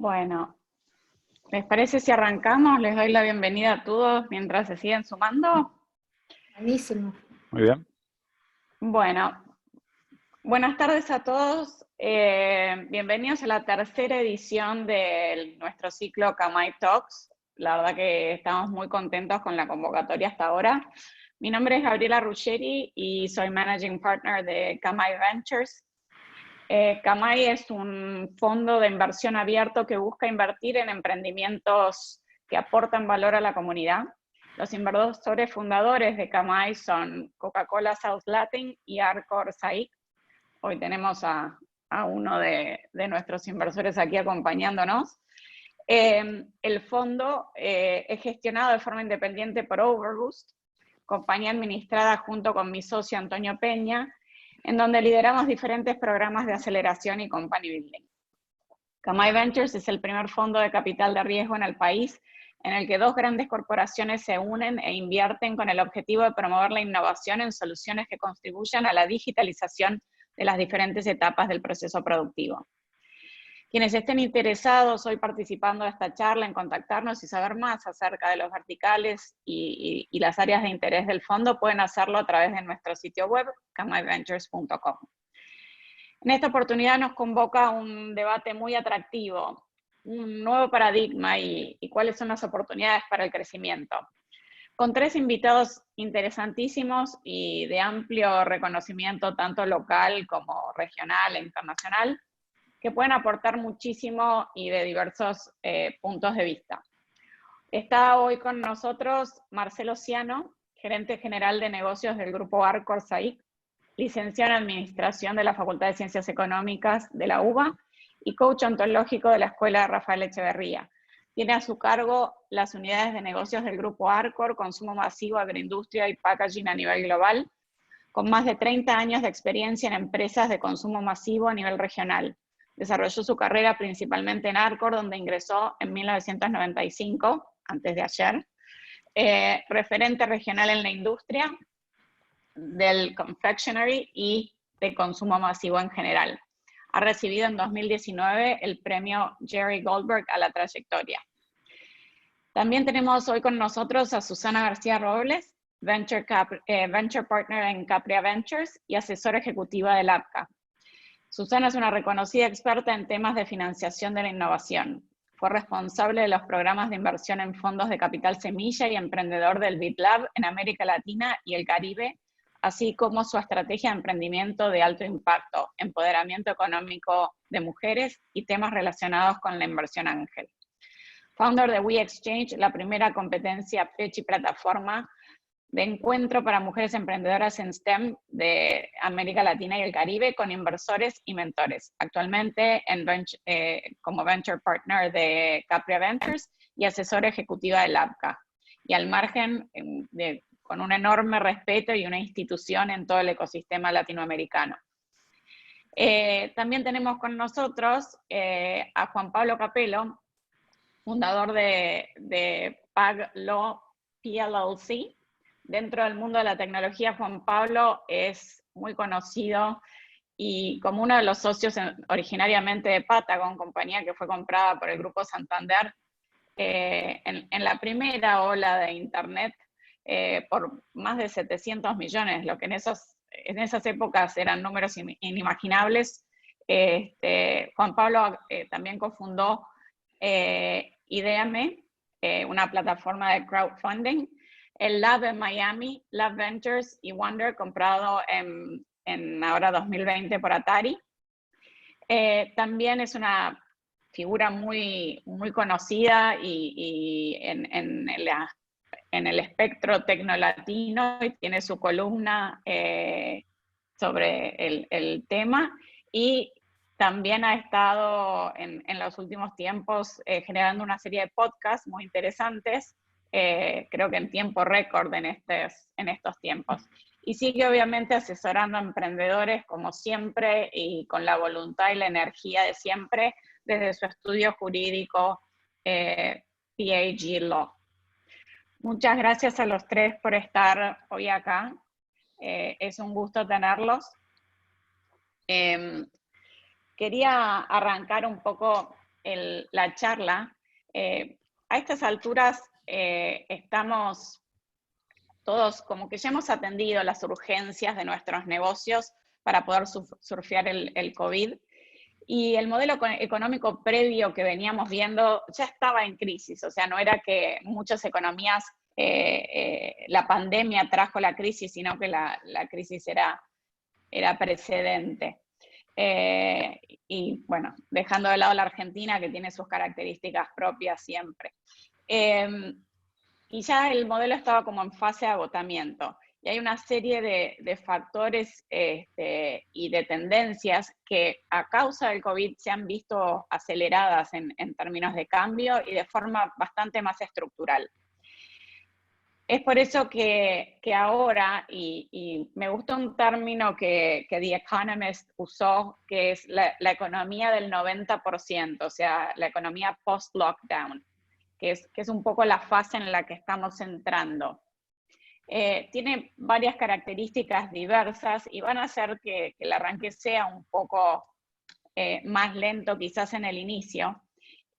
Bueno, ¿les parece si arrancamos? Les doy la bienvenida a todos mientras se siguen sumando. Buenísimo. Muy bien. Bueno, buenas tardes a todos. Bienvenidos a la tercera edición de nuestro ciclo Kamai Talks. La verdad que estamos muy contentos con la convocatoria hasta ahora. Mi nombre es Gabriela Ruggeri y soy Managing Partner de Kamai Ventures. Kamai es un fondo de inversión abierto que busca invertir en emprendimientos que aportan valor a la comunidad. Los inversores fundadores de Kamai son Coca-Cola South Latin y Arcor SAIC. Hoy tenemos a uno de nuestros inversores aquí acompañándonos. El fondo es gestionado de forma independiente por Overboost, compañía administrada junto con mi socio Antonio Peña, en donde lideramos diferentes programas de aceleración y company building. Kamai Ventures es el primer fondo de capital de riesgo en el país en el que dos grandes corporaciones se unen e invierten con el objetivo de promover la innovación en soluciones que contribuyan a la digitalización de las diferentes etapas del proceso productivo. Quienes estén interesados hoy participando de esta charla en contactarnos y saber más acerca de los verticales y las áreas de interés del fondo pueden hacerlo a través de nuestro sitio web, kamaiventures.com. En esta oportunidad nos convoca un debate muy atractivo, un nuevo paradigma y cuáles son las oportunidades para el crecimiento. Con tres invitados interesantísimos y de amplio reconocimiento tanto local como regional e internacional, que pueden aportar muchísimo y de diversos puntos de vista. Está hoy con nosotros Marcelo Ciano, gerente general de negocios del grupo Arcor SAIC, licenciado en Administración de la Facultad de Ciencias Económicas de la UBA y coach ontológico de la Escuela Rafael Echeverría. Tiene a su cargo las unidades de negocios del grupo Arcor, consumo masivo, agroindustria y packaging a nivel global, con más de 30 años de experiencia en empresas de consumo masivo a nivel regional. Desarrolló su carrera principalmente en Arcor, donde ingresó en 1995, antes de ayer, referente regional en la industria del confectionery y de consumo masivo en general. Ha recibido en 2019 el premio Jerry Goldberg a la trayectoria. También tenemos hoy con nosotros a Susana García Robles, Venture Partner en Capria Ventures y asesora ejecutiva del APCA. Susana es una reconocida experta en temas de financiación de la innovación. Fue responsable de los programas de inversión en fondos de capital semilla y emprendedor del BitLab en América Latina y el Caribe, así como su estrategia de emprendimiento de alto impacto, empoderamiento económico de mujeres y temas relacionados con la inversión ángel. Founder de WeExchange, la primera competencia pitch y plataforma de encuentro para mujeres emprendedoras en STEM de América Latina y el Caribe con inversores y mentores. Actualmente como Venture Partner de Capria Ventures y asesora ejecutiva del APCA. Y al margen, con un enorme respeto y una institución en todo el ecosistema latinoamericano. También tenemos con nosotros a Juan Pablo Capello, fundador de PagLaw PLLC. Dentro del mundo de la tecnología, Juan Pablo es muy conocido y como uno de los socios originariamente de Patagon, compañía que fue comprada por el Grupo Santander en la primera ola de Internet por más de 700 millones, lo que en esas épocas eran números inimaginables. Juan Pablo también cofundó Ideame, una plataforma de crowdfunding, el Lab en Miami, Lab Ventures y Wonder, comprado en ahora 2020 por Atari. También es una figura muy, muy conocida y en el espectro tecnolatino, y tiene su columna sobre el tema, y también ha estado en los últimos tiempos generando una serie de podcasts muy interesantes, creo que en tiempo récord en estos tiempos. Y sigue obviamente asesorando a emprendedores como siempre y con la voluntad y la energía de siempre desde su estudio jurídico PAG Law. Muchas gracias a los tres por estar hoy acá. Es un gusto tenerlos. Quería arrancar un poco la charla, a estas alturas estamos todos como que ya hemos atendido las urgencias de nuestros negocios para poder surfear el COVID. Y el modelo económico previo que veníamos viendo ya estaba en crisis, o sea, no era que muchas economías, la pandemia trajo la crisis, sino que la crisis era precedente. Y bueno, dejando de lado la Argentina, que tiene sus características propias siempre. Y ya el modelo estaba como en fase de agotamiento. Y hay una serie de factores y de tendencias que a causa del COVID se han visto aceleradas en términos de cambio y de forma bastante más estructural. Es por eso que ahora, y me gustó un término que The Economist usó, que es la economía del 90%, o sea, la economía post-lockdown, que es un poco la fase en la que estamos entrando. Tiene varias características diversas y van a hacer que el arranque sea un poco más lento quizás en el inicio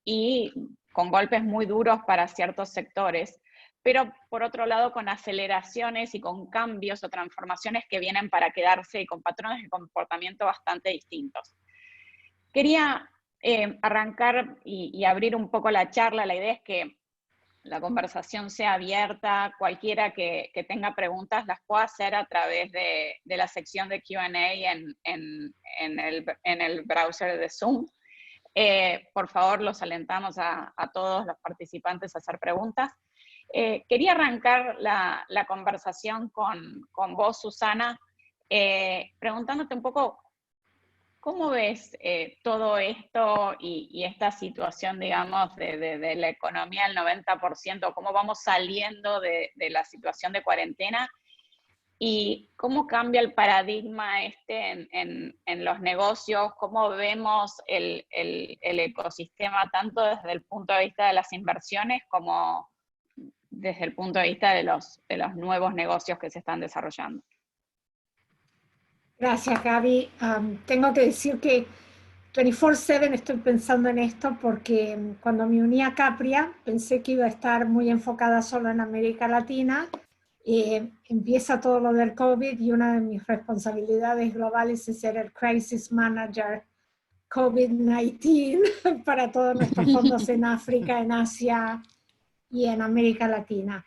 y con golpes muy duros para ciertos sectores, pero por otro lado con aceleraciones y con cambios o transformaciones que vienen para quedarse y con patrones de comportamiento bastante distintos. Quería arrancar y abrir un poco la charla. La idea es que la conversación sea abierta, cualquiera que tenga preguntas las pueda hacer a través de la sección de Q&A en el browser de Zoom. Por favor, los alentamos a todos los participantes a hacer preguntas. Quería arrancar la conversación con vos, Susana, preguntándote un poco, ¿cómo ves todo esto y esta situación, digamos, de la economía del 90%? ¿Cómo vamos saliendo de la situación de cuarentena? ¿Y cómo cambia el paradigma en los negocios? ¿Cómo vemos el ecosistema tanto desde el punto de vista de las inversiones como desde el punto de vista de los nuevos negocios que se están desarrollando? Gracias, Gaby. Tengo que decir que 24/7 estoy pensando en esto porque cuando me uní a Capria pensé que iba a estar muy enfocada solo en América Latina. Empieza todo lo del COVID y una de mis responsabilidades globales es ser el Crisis Manager COVID-19 para todos nuestros fondos en África, en Asia y en América Latina.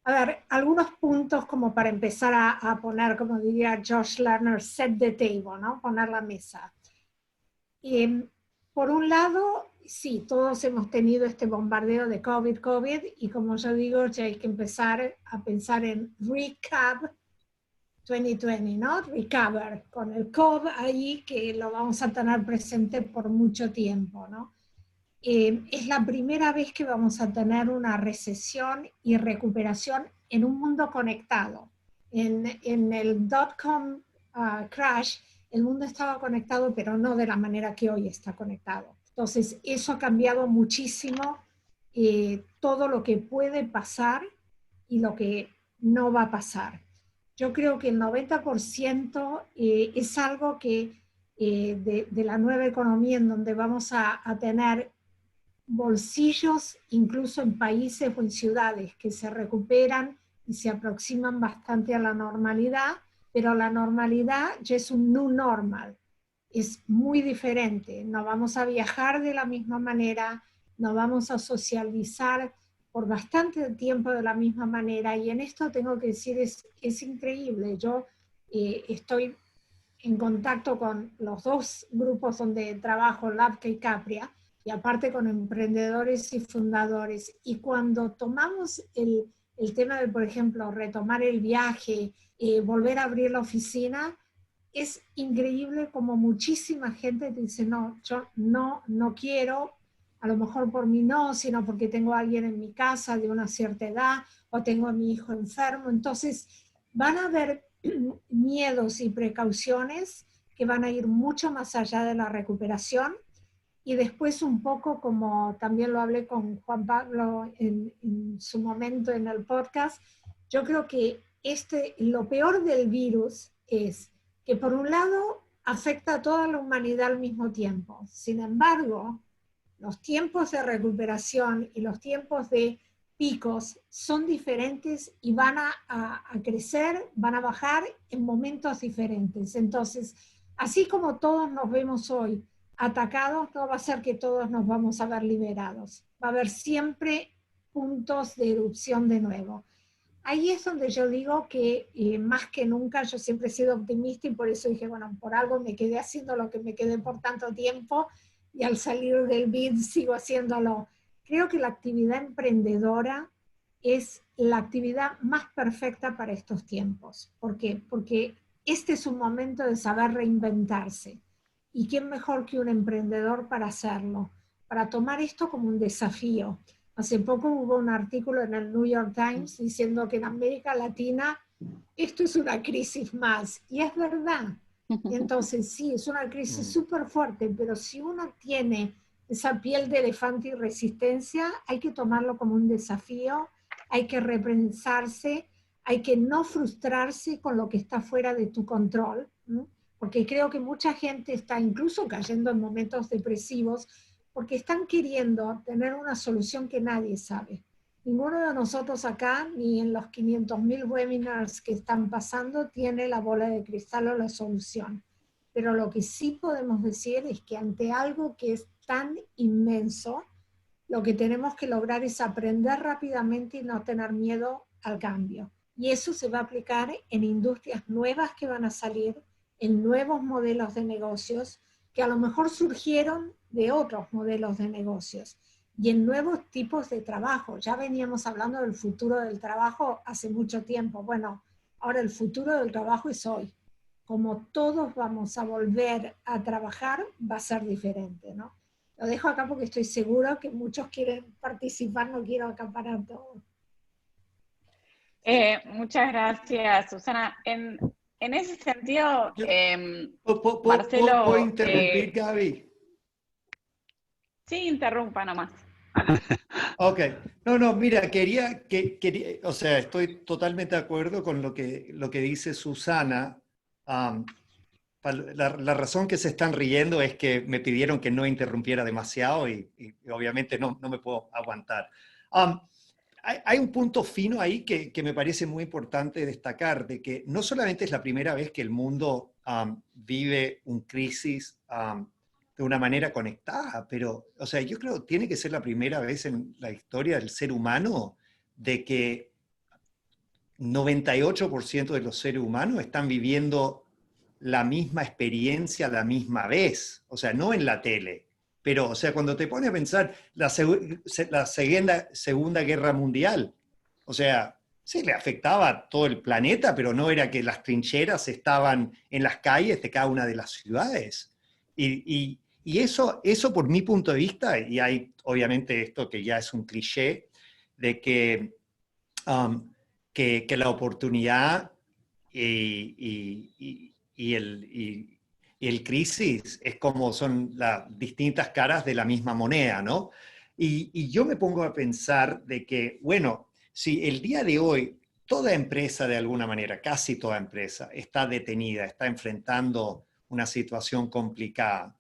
A ver, algunos puntos como para empezar a poner, como diría Josh Lerner, set the table, ¿no? Poner la mesa. Por un lado, sí, todos hemos tenido este bombardeo de COVID, y como yo digo, ya hay que empezar a pensar en recap 2020, ¿no? Recover, con el COVID ahí que lo vamos a tener presente por mucho tiempo, ¿no? Es la primera vez que vamos a tener una recesión y recuperación en un mundo conectado. En el dot-com crash, el mundo estaba conectado, pero no de la manera que hoy está conectado. Entonces, eso ha cambiado muchísimo todo lo que puede pasar y lo que no va a pasar. Yo creo que el 90% es algo que de la nueva economía en donde vamos a tener bolsillos, incluso en países o en ciudades que se recuperan y se aproximan bastante a la normalidad, pero la normalidad ya es un new normal, es muy diferente, no vamos a viajar de la misma manera, no vamos a socializar por bastante tiempo de la misma manera, y en esto tengo que decir, es increíble. Yo estoy en contacto con los dos grupos donde trabajo, Labka y Capria, y aparte con emprendedores y fundadores. Y cuando tomamos el tema de, por ejemplo, retomar el viaje, volver a abrir la oficina, es increíble como muchísima gente te dice, no, yo no quiero, a lo mejor por mí no, sino porque tengo a alguien en mi casa de una cierta edad, o tengo a mi hijo enfermo. Entonces, van a haber miedos y precauciones que van a ir mucho más allá de la recuperación. Y después un poco, como también lo hablé con Juan Pablo en su momento en el podcast, yo creo que lo peor del virus es que por un lado afecta a toda la humanidad al mismo tiempo. Sin embargo, Los tiempos de recuperación y los tiempos de picos son diferentes y van a crecer, van a bajar en momentos diferentes. Entonces, así como todos nos vemos hoy atacados, no va a ser que todos nos vamos a ver liberados. Va a haber siempre puntos de erupción de nuevo. Ahí es donde yo digo que más que nunca yo siempre he sido optimista y por eso dije, bueno, por algo me quedé haciendo lo que me quedé por tanto tiempo y al salir del BID sigo haciéndolo. Creo que la actividad emprendedora es la actividad más perfecta para estos tiempos. ¿Por qué? Porque este es un momento de saber reinventarse. ¿Y quién mejor que un emprendedor para hacerlo? Para tomar esto como un desafío. Hace poco hubo un artículo en el New York Times diciendo que en América Latina esto es una crisis más. Y es verdad. Y entonces sí, es una crisis súper fuerte, pero si uno tiene esa piel de elefante y resistencia, hay que tomarlo como un desafío, hay que repensarse, hay que no frustrarse con lo que está fuera de tu control, ¿no? Porque creo que mucha gente está incluso cayendo en momentos depresivos porque están queriendo tener una solución que nadie sabe. Ninguno de nosotros acá, ni en los 500.000 webinars que están pasando, tiene la bola de cristal o la solución. Pero lo que sí podemos decir es que ante algo que es tan inmenso, lo que tenemos que lograr es aprender rápidamente y no tener miedo al cambio. Y eso se va a aplicar en industrias nuevas que van a salir, en nuevos modelos de negocios, que a lo mejor surgieron de otros modelos de negocios y en nuevos tipos de trabajo. Ya veníamos hablando del futuro del trabajo hace mucho tiempo. Bueno, ahora el futuro del trabajo es hoy. Como todos vamos a volver a trabajar, va a ser diferente, ¿no? Lo dejo acá porque estoy segura que muchos quieren participar, no quiero acaparar todo. Muchas gracias, Susana. En ese sentido, ¿Puedo Marcelo... interrumpir, Gaby? sí, interrumpa nomás. Ok. No, mira, quería, o sea, estoy totalmente de acuerdo con lo que dice Susana. La razón que se están riendo es que me pidieron que no interrumpiera demasiado y obviamente no me puedo aguantar. Hay un punto fino ahí que me parece muy importante destacar, de que no solamente es la primera vez que el mundo vive una crisis de una manera conectada, pero, o sea, yo creo que tiene que ser la primera vez en la historia del ser humano de que 98% de los seres humanos están viviendo la misma experiencia la misma vez, o sea, no en la tele, pero, o sea, cuando te pones a pensar la Segunda Guerra Mundial, o sea, sí le afectaba a todo el planeta, pero no era que las trincheras estaban en las calles de cada una de las ciudades. Y eso por mi punto de vista, y hay obviamente esto que ya es un cliché, de que la oportunidad y el crisis es como son las distintas caras de la misma moneda, ¿no? Y yo me pongo a pensar de que, bueno, si el día de hoy toda empresa de alguna manera, casi toda empresa, está detenida, está enfrentando una situación complicada,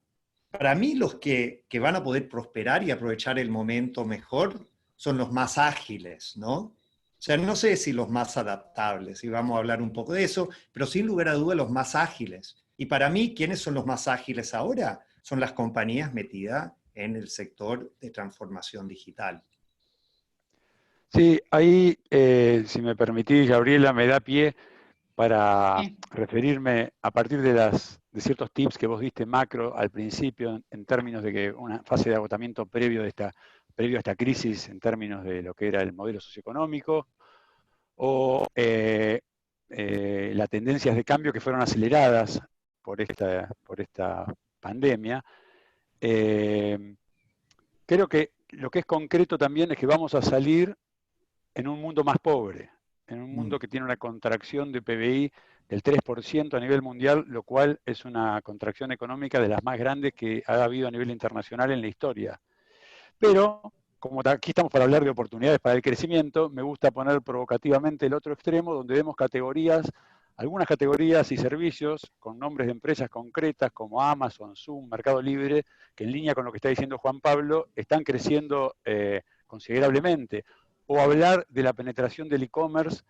para mí los que van a poder prosperar y aprovechar el momento mejor son los más ágiles, ¿no? O sea, no sé si los más adaptables, y vamos a hablar un poco de eso, pero sin lugar a duda los más ágiles. Y para mí, ¿quiénes son los más ágiles ahora? Son las compañías metidas en el sector de transformación digital. Sí, ahí, si me permitís, Gabriela, me da pie para referirme a partir de ciertos tips que vos diste macro al principio, en términos de que una fase de agotamiento previo a esta crisis, en términos de lo que era el modelo socioeconómico, o las tendencias de cambio que fueron aceleradas por esta pandemia. Creo que lo que es concreto también es que vamos a salir en un mundo más pobre, en un mundo que tiene una contracción de PBI del 3% a nivel mundial, lo cual es una contracción económica de las más grandes que ha habido a nivel internacional en la historia. Pero, como aquí estamos para hablar de oportunidades para el crecimiento, me gusta poner provocativamente el otro extremo, donde vemos categorías algunas categorías y servicios con nombres de empresas concretas como Amazon, Zoom, Mercado Libre, que en línea con lo que está diciendo Juan Pablo, están creciendo considerablemente. O hablar de la penetración del e-commerce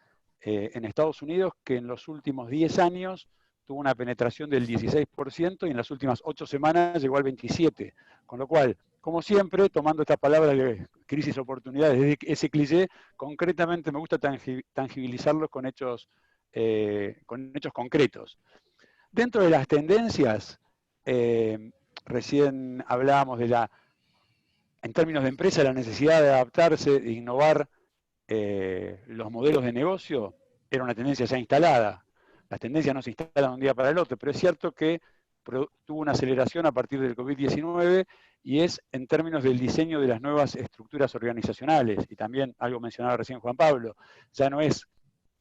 en Estados Unidos, que en los últimos 10 años tuvo una penetración del 16% y en las últimas 8 semanas llegó al 27%. Con lo cual, como siempre, tomando estas palabras de crisis oportunidades, desde ese cliché, concretamente me gusta tangibilizarlos con hechos concretos. Dentro de las tendencias, recién hablábamos de en términos de empresa, la necesidad de adaptarse, de innovar los modelos de negocio, era una tendencia ya instalada. Las tendencias no se instalan de un día para el otro, pero es cierto que tuvo una aceleración a partir del COVID-19 y es en términos del diseño de las nuevas estructuras organizacionales. Y también algo mencionaba recién Juan Pablo, ya no es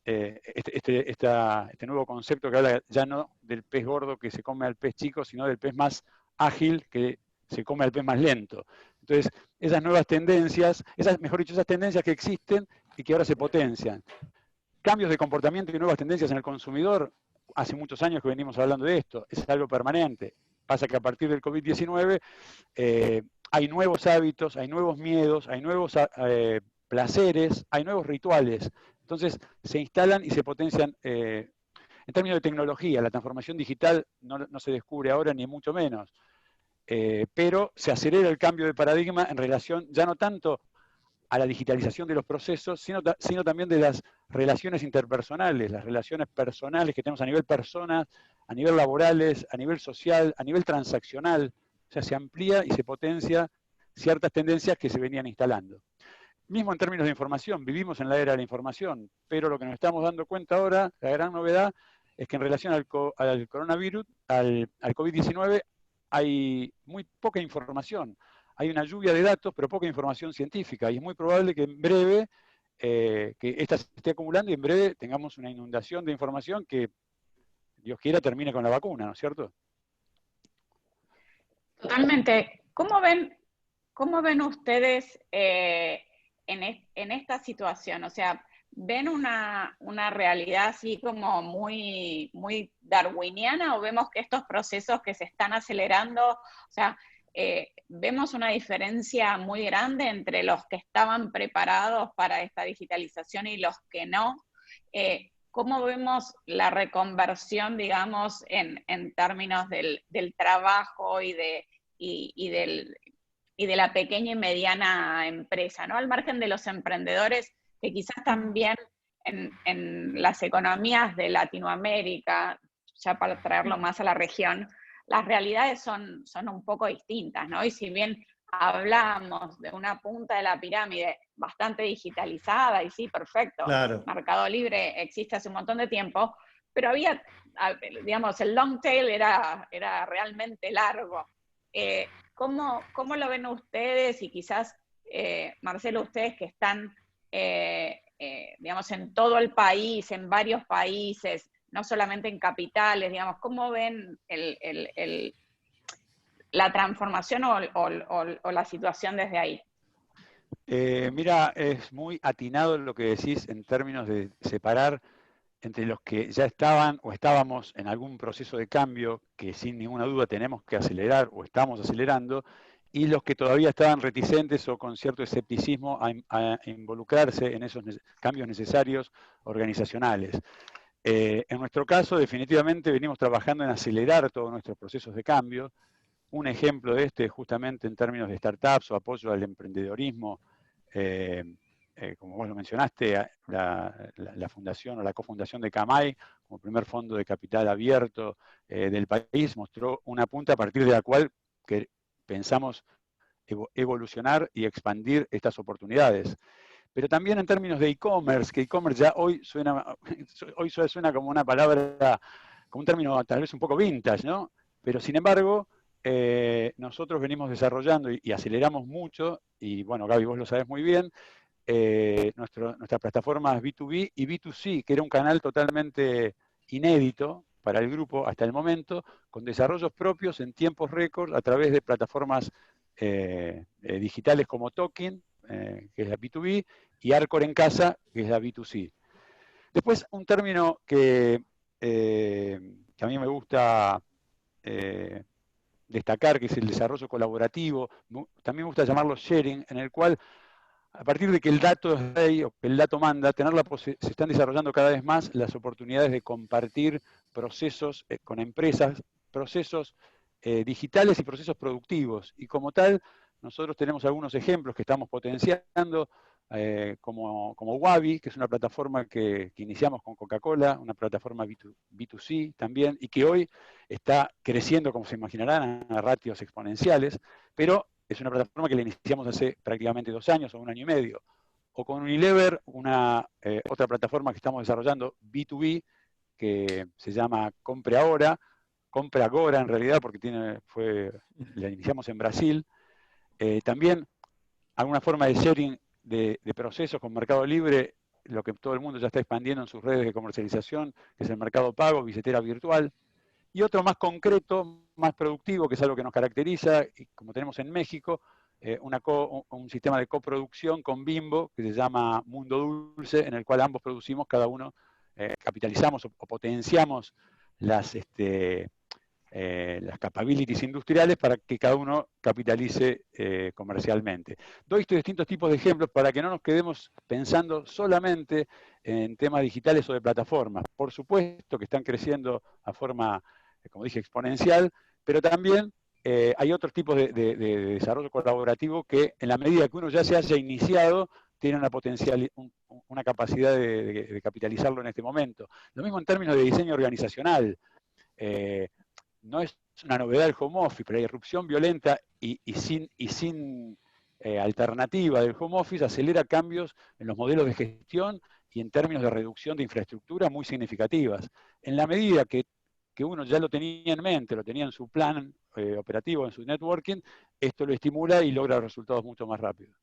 este nuevo concepto que habla ya no del pez gordo que se come al pez chico, sino del pez más ágil que se come al pez más lento. Entonces, esas nuevas tendencias, mejor dicho, esas tendencias que existen y que ahora se potencian. Cambios de comportamiento y nuevas tendencias en el consumidor, hace muchos años que venimos hablando de esto, es algo permanente. Pasa que a partir del COVID-19 hay nuevos hábitos, hay nuevos miedos, hay nuevos placeres, hay nuevos rituales. Entonces se instalan y se potencian. En términos de tecnología, la transformación digital no se descubre ahora ni mucho menos, pero se acelera el cambio de paradigma en relación ya no tanto a la digitalización de los procesos, sino también de las relaciones interpersonales, las relaciones personales que tenemos a nivel personas, a nivel laborales, a nivel social, a nivel transaccional. O sea, se amplía y se potencia ciertas tendencias que se venían instalando. Mismo en términos de información, vivimos en la era de la información, pero lo que nos estamos dando cuenta ahora, la gran novedad, es que en relación al coronavirus, al COVID-19, hay muy poca información. Hay una lluvia de datos, pero poca información científica, y es muy probable que en breve, que esta se esté acumulando y en breve tengamos una inundación de información que, Dios quiera, termine con la vacuna, ¿no es cierto? Totalmente. ¿Cómo ven ustedes en esta situación? O sea, ¿ven una realidad así como muy, muy darwiniana o vemos que estos procesos que se están acelerando, o sea, vemos una diferencia muy grande entre los que estaban preparados para esta digitalización y los que no? ¿Cómo vemos la reconversión, digamos, en términos del trabajo y de la pequeña y mediana empresa, ¿no? Al margen de los emprendedores, que quizás también en las economías de Latinoamérica, ya para traerlo más a la región, las realidades son un poco distintas, ¿no? Y si bien hablamos de una punta de la pirámide bastante digitalizada, y sí, perfecto, Claro. Mercado Libre existe hace un montón de tiempo, pero había, digamos, el long tail era realmente largo. ¿Cómo lo ven ustedes? Y quizás, Marcelo, ustedes que están, digamos, en todo el país, en varios países, no solamente en capitales, digamos, ¿cómo ven la transformación o la situación desde ahí? Mira, es muy atinado lo que decís en términos de separar entre los que ya estaban o estábamos en algún proceso de cambio que sin ninguna duda tenemos que acelerar o estamos acelerando, y los que todavía estaban reticentes o con cierto escepticismo a involucrarse en esos cambios necesarios organizacionales. En nuestro caso, definitivamente venimos trabajando en acelerar todos nuestros procesos de cambio. Un ejemplo de este, justamente en términos de startups o apoyo al emprendedorismo, como vos lo mencionaste, la fundación o la cofundación de Kamai, como primer fondo de capital abierto del país, mostró una punta a partir de la cual pensamos evolucionar y expandir estas oportunidades. Pero también en términos de e-commerce, que e-commerce ya hoy suena como una palabra, como un término tal vez un poco vintage, ¿no? Pero sin embargo, nosotros venimos desarrollando y aceleramos mucho, y bueno, Gaby, vos lo sabés muy bien, nuestras plataformas B2B y B2C, que era un canal totalmente inédito para el grupo hasta el momento, con desarrollos propios en tiempos récord a través de plataformas digitales como Token, que es la B2B, y Arcor en casa, que es la B2C. Después, un término que que a mí me gusta destacar, que es el desarrollo colaborativo. También me gusta llamarlo sharing, en el cual, a partir de que el dato es rey o que el dato manda, se están desarrollando cada vez más las oportunidades de compartir procesos con empresas, procesos digitales y procesos productivos. Y como tal, nosotros tenemos algunos ejemplos que estamos potenciando, como Wabi, que es una plataforma que iniciamos con Coca-Cola, una plataforma B2C también, y que hoy está creciendo, como se imaginarán, a ratios exponenciales, pero es una plataforma que la iniciamos hace prácticamente 2 años o 1 año y medio. O con Unilever, otra plataforma que estamos desarrollando, B2B, que se llama Compre Ahora, Compre Agora en realidad, porque la iniciamos en Brasil. También alguna forma de sharing de procesos con Mercado Libre, lo que todo el mundo ya está expandiendo en sus redes de comercialización, que es el Mercado Pago, billetera virtual. Y otro más concreto, más productivo, que es algo que nos caracteriza, y como tenemos en México, un sistema de coproducción con Bimbo, que se llama Mundo Dulce, en el cual ambos producimos, cada uno capitalizamos o potenciamos las capabilities industriales para que cada uno capitalice comercialmente. Doy estos distintos tipos de ejemplos para que no nos quedemos pensando solamente en temas digitales o de plataformas. Por supuesto que están creciendo a forma, como dije, exponencial, pero también hay otros tipos de desarrollo colaborativo que, en la medida que uno ya se haya iniciado, tiene una capacidad de capitalizarlo en este momento. Lo mismo en términos de diseño organizacional. No es una novedad el home office, pero la irrupción violenta y sin alternativa del home office acelera cambios en los modelos de gestión y en términos de reducción de infraestructura muy significativas. En la medida que uno ya lo tenía en mente, lo tenía en su plan operativo, en su networking, esto lo estimula y logra resultados mucho más rápidos.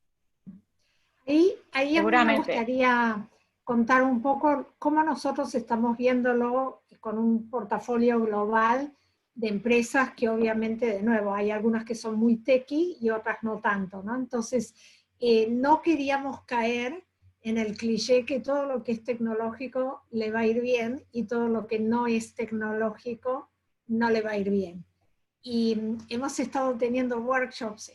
Ahí a mí me gustaría contar un poco cómo nosotros estamos viéndolo con un portafolio global de empresas que obviamente, de nuevo, hay algunas que son muy techy y otras no tanto, ¿no? Entonces, no queríamos caer en el cliché que todo lo que es tecnológico le va a ir bien y todo lo que no es tecnológico no le va a ir bien. Y hemos estado teniendo workshops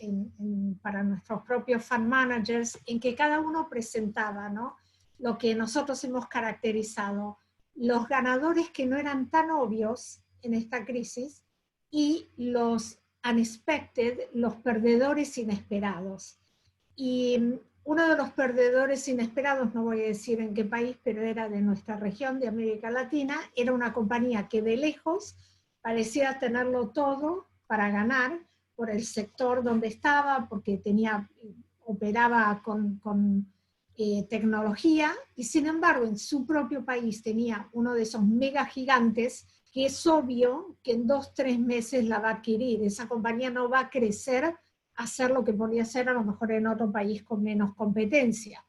para nuestros propios fund managers en que cada uno presentaba, ¿no?, lo que nosotros hemos caracterizado, los ganadores que no eran tan obvios en esta crisis y los unexpected, los perdedores inesperados. Y uno de los perdedores inesperados, no voy a decir en qué país, pero era de nuestra región, de América Latina, era una compañía que de lejos parecía tenerlo todo para ganar por el sector donde estaba, porque operaba con tecnología, y sin embargo en su propio país tenía uno de esos mega gigantes que es obvio que en 2-3 meses la va a adquirir. Esa compañía no va a crecer a hacer lo que podría hacer a lo mejor en otro país con menos competencia.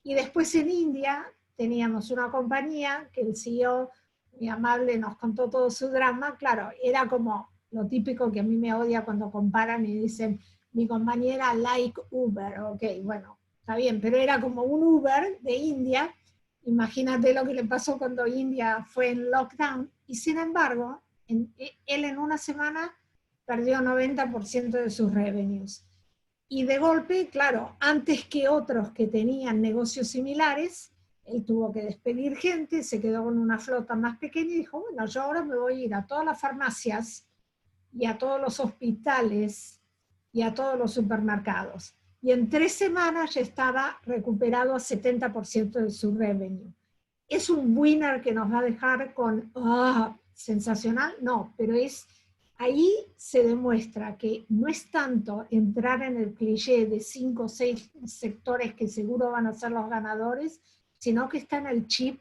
Y después en India teníamos una compañía que el CEO muy amable nos contó todo su drama. Claro, era como lo típico que a mí me odia cuando comparan y dicen, mi compañera like Uber. Ok, bueno, está bien, pero era como un Uber de India. Imagínate lo que le pasó cuando India fue en lockdown, y sin embargo, él en una semana perdió 90% de sus revenues. Y de golpe, claro, antes que otros que tenían negocios similares, él tuvo que despedir gente, se quedó con una flota más pequeña y dijo, bueno, yo ahora me voy a ir a todas las farmacias y a todos los hospitales y a todos los supermercados. Y en 3 semanas ya estaba recuperado a 70% de su revenue. ¿Es un winner que nos va a dejar con sensacional? No, pero ahí se demuestra que no es tanto entrar en el cliché de 5 o 6 sectores que seguro van a ser los ganadores, sino que está en el chip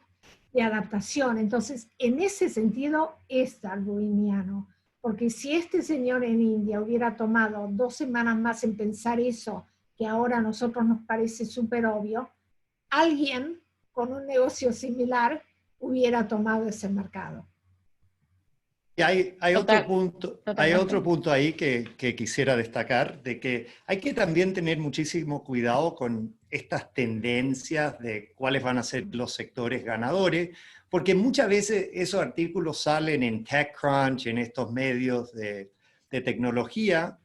de adaptación. Entonces, en ese sentido, es darwiniano. Porque si este señor en India hubiera tomado 2 semanas más en pensar eso, que ahora a nosotros nos parece súper obvio, alguien con un negocio similar hubiera tomado ese mercado. Y hay otro punto ahí que quisiera destacar, de que hay que también tener muchísimo cuidado con estas tendencias de cuáles van a ser los sectores ganadores, Porque muchas veces esos artículos salen en TechCrunch, en estos medios de tecnología,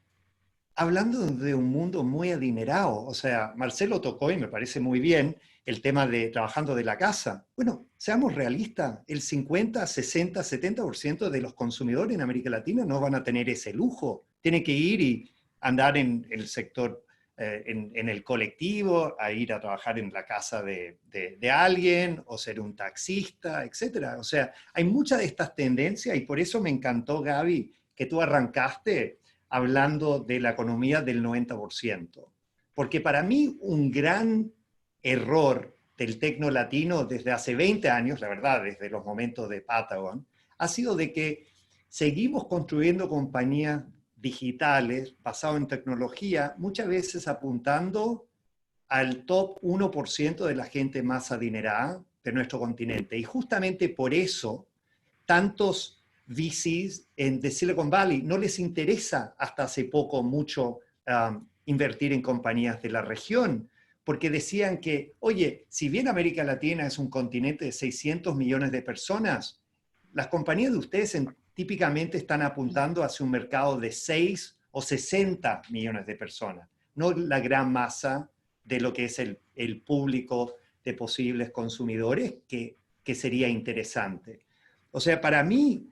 hablando de un mundo muy adinerado. O sea, Marcelo tocó, y me parece muy bien, el tema de trabajando de la casa. Bueno, seamos realistas, el 50, 60, 70% de los consumidores en América Latina no van a tener ese lujo. Tienen que ir y andar en el sector, en el colectivo, a ir a trabajar en la casa de alguien, o ser un taxista, etc. O sea, hay muchas de estas tendencias, y por eso me encantó, Gaby, que tú arrancaste hablando de la economía del 90%. Porque para mí un gran error del tecno latino desde hace 20 años, la verdad, desde los momentos de Patagon, ha sido de que seguimos construyendo compañías digitales basadas en tecnología, muchas veces apuntando al top 1% de la gente más adinerada de nuestro continente. Y justamente por eso, tantos VCs de Silicon Valley no les interesa hasta hace poco mucho invertir en compañías de la región, porque decían que, oye, si bien América Latina es un continente de 600 millones de personas, las compañías de ustedes típicamente están apuntando hacia un mercado de 6 o 60 millones de personas, no la gran masa de lo que es el público de posibles consumidores que sería interesante. O sea, para mí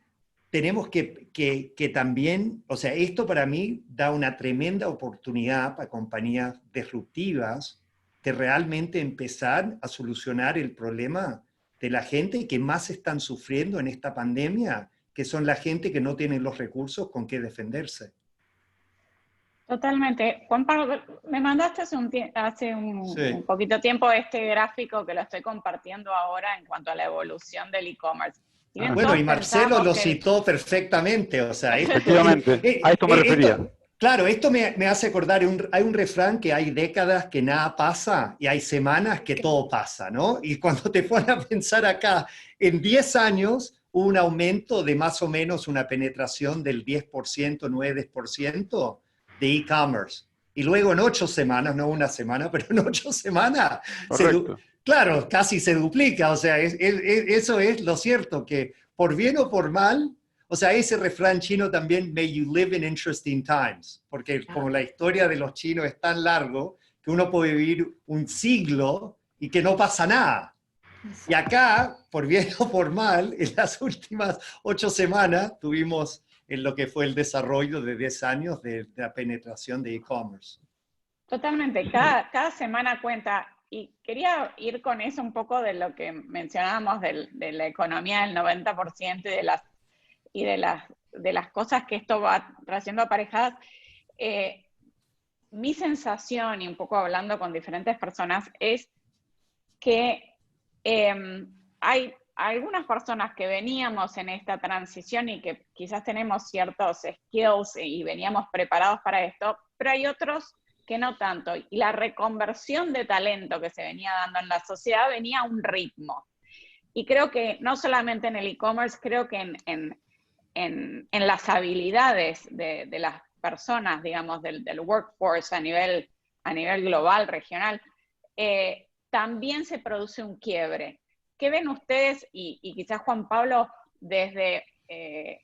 tenemos que también, o sea, esto para mí da una tremenda oportunidad para compañías disruptivas de realmente empezar a solucionar el problema de la gente que más están sufriendo en esta pandemia, que son la gente que no tiene los recursos con qué defenderse. Totalmente. Juan Pablo, me mandaste hace un poquito tiempo este gráfico que lo estoy compartiendo ahora en cuanto a la evolución del e-commerce. Bueno, y Marcelo lo citó perfectamente, o sea, efectivamente, a esto me refería. Claro, esto me hace acordar, hay un refrán que hay décadas que nada pasa y hay semanas que todo pasa, ¿no? Y cuando te pones a pensar acá, en 10 años hubo un aumento de más o menos una penetración del 10%, 9% de e-commerce. Y luego en 8 semanas, no una semana, pero en 8 semanas, claro, casi se duplica. O sea, eso es lo cierto, que por bien o por mal, o sea, ese refrán chino también, may you live in interesting times, porque como la historia de los chinos es tan largo, que uno puede vivir un siglo y que no pasa nada. Y acá, por bien o por mal, en las últimas 8 semanas tuvimos en lo que fue el desarrollo de 10 años de la penetración de e-commerce. Totalmente, cada semana cuenta. Y quería ir con eso un poco de lo que mencionábamos de la economía del 90% y de las cosas que esto va trayendo aparejadas. Mi sensación, y un poco hablando con diferentes personas, es que hay algunas personas que veníamos en esta transición y que quizás tenemos ciertos skills y veníamos preparados para esto, pero hay otros que no tanto. Y la reconversión de talento que se venía dando en la sociedad venía a un ritmo. Y creo que no solamente en el e-commerce, creo que en las habilidades de las personas, digamos, del workforce a nivel global, regional, también se produce un quiebre. ¿Qué ven ustedes, y quizás Juan Pablo, desde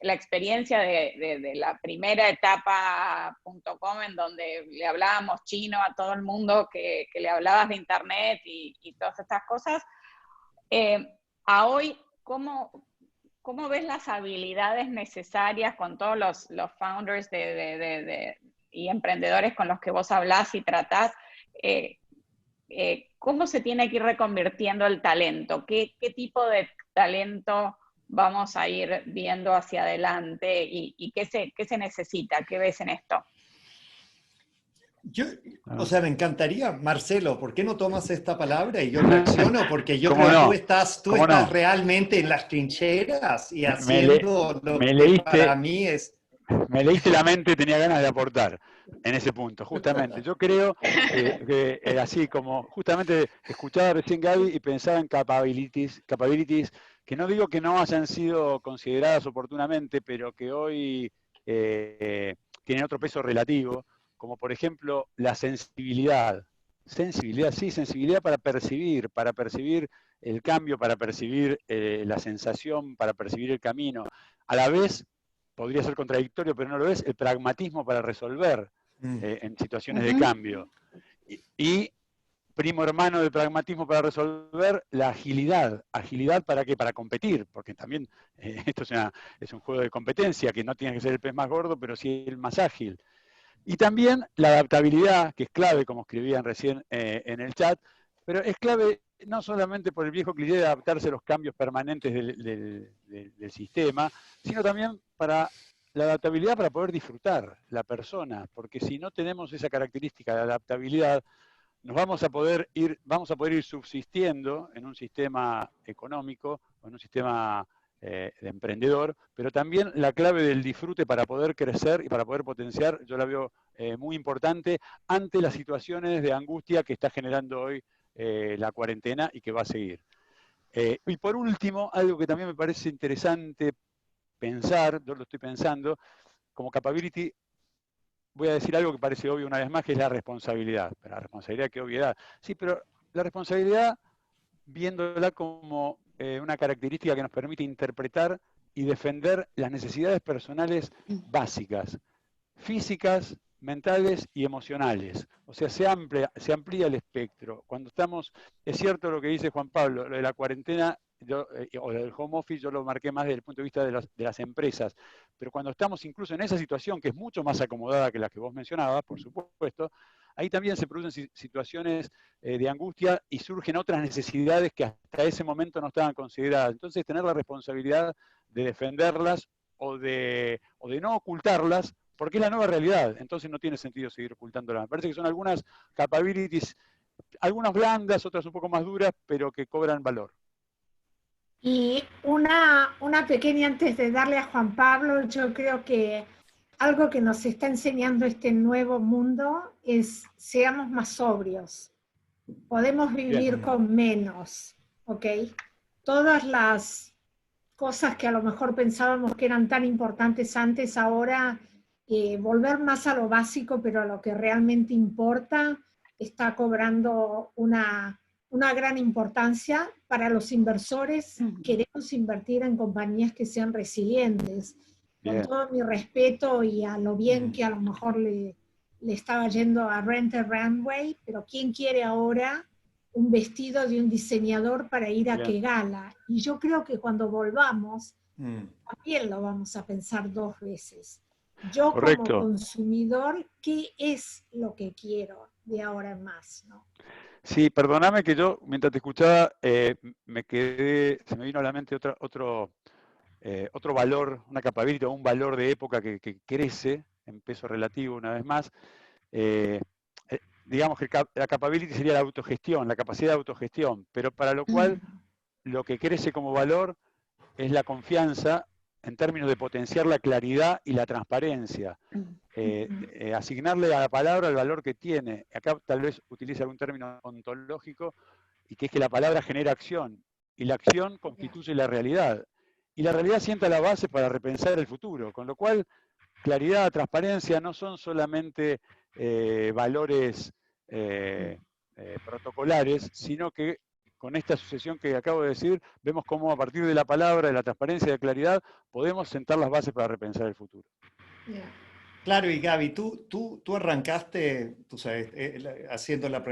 la experiencia de la primera etapa .com, en donde le hablábamos chino a todo el mundo, que le hablabas de internet y todas estas cosas, a hoy, ¿cómo ves las habilidades necesarias con todos los founders y emprendedores con los que vos hablás y tratás? ¿Cómo se tiene que ir reconvirtiendo el talento? ¿Qué tipo de talento vamos a ir viendo hacia adelante y qué se necesita? ¿Qué ves en esto? O sea, me encantaría, Marcelo, ¿por qué no tomas esta palabra y yo reacciono? Porque yo creo que tú estás realmente en las trincheras y haciendo lo que para mí es... Me leíste la mente, tenía ganas de aportar en ese punto, justamente. Yo creo que así como justamente escuchaba recién Gaby y pensaba en capabilities, que no digo que no hayan sido consideradas oportunamente, pero que hoy tienen otro peso relativo, como por ejemplo la sensibilidad. Sensibilidad, sí, sensibilidad para percibir el cambio para percibir la sensación, para percibir el camino. A la vez, podría ser contradictorio, pero no lo es, el pragmatismo para resolver en situaciones de cambio. Y primo hermano del pragmatismo para resolver, la agilidad. ¿Agilidad para qué? Para competir, porque también esto es un juego de competencia, que no tiene que ser el pez más gordo, pero sí el más ágil. Y también la adaptabilidad, que es clave, como escribían recién en el chat, pero es clave no solamente por el viejo cliché de adaptarse a los cambios permanentes del sistema, sino también para la adaptabilidad para poder disfrutar la persona, porque si no tenemos esa característica de adaptabilidad, nos vamos a poder ir subsistiendo en un sistema económico, o en un sistema de emprendedor, pero también la clave del disfrute para poder crecer y para poder potenciar, yo la veo muy importante ante las situaciones de angustia que está generando hoy la cuarentena y que va a seguir. Y por último, algo que también me parece interesante pensar, yo lo estoy pensando, como capability, voy a decir algo que parece obvio una vez más, que es la responsabilidad. Pero la responsabilidad, qué obviedad. Sí, pero la responsabilidad, viéndola como una característica que nos permite interpretar y defender las necesidades personales básicas, físicas, mentales y emocionales. O sea, se amplía el espectro. Cuando estamos, es cierto lo que dice Juan Pablo, lo de la cuarentena o del home office, yo lo marqué más desde el punto de vista de las empresas, pero cuando estamos incluso en esa situación, que es mucho más acomodada que la que vos mencionabas, por supuesto, ahí también se producen situaciones de angustia y surgen otras necesidades que hasta ese momento no estaban consideradas. Entonces, tener la responsabilidad de defenderlas o de no ocultarlas, porque es la nueva realidad, entonces no tiene sentido seguir ocultándola. Me parece que son algunas capabilities, algunas blandas, otras un poco más duras, pero que cobran valor. Y una pequeña antes de darle a Juan Pablo, yo creo que algo que nos está enseñando este nuevo mundo es seamos más sobrios. Podemos vivir con menos, ¿ok? Todas las cosas que a lo mejor pensábamos que eran tan importantes antes, ahora volver más a lo básico, pero a lo que realmente importa, está cobrando una gran importancia para los inversores. Queremos invertir en compañías que sean resilientes. Con todo mi respeto y a lo bien que a lo mejor le estaba yendo a Rent a Runway, pero ¿quién quiere ahora un vestido de un diseñador para ir a qué gala? Y yo creo que cuando volvamos, también lo vamos a pensar 2 veces. Yo como consumidor, ¿qué es lo que quiero de ahora en más, ¿no? Sí, perdóname que yo, mientras te escuchaba, se me vino a la mente otro valor, una capability, un valor de época que crece en peso relativo una vez más. Digamos que la capability sería la autogestión, la capacidad de autogestión, pero para lo cual lo que crece como valor es la confianza en términos de potenciar la claridad y la transparencia. Asignarle a la palabra el valor que tiene. Acá tal vez utilice algún término ontológico, y que es que la palabra genera acción, y la acción constituye la realidad. Y la realidad sienta la base para repensar el futuro, con lo cual claridad, transparencia no son solamente valores protocolares, sino que con esta sucesión que acabo de decir, vemos cómo a partir de la palabra, de la transparencia y de la claridad, podemos sentar las bases para repensar el futuro. Claro, y Gaby, tú arrancaste, tú sabes, haciendo la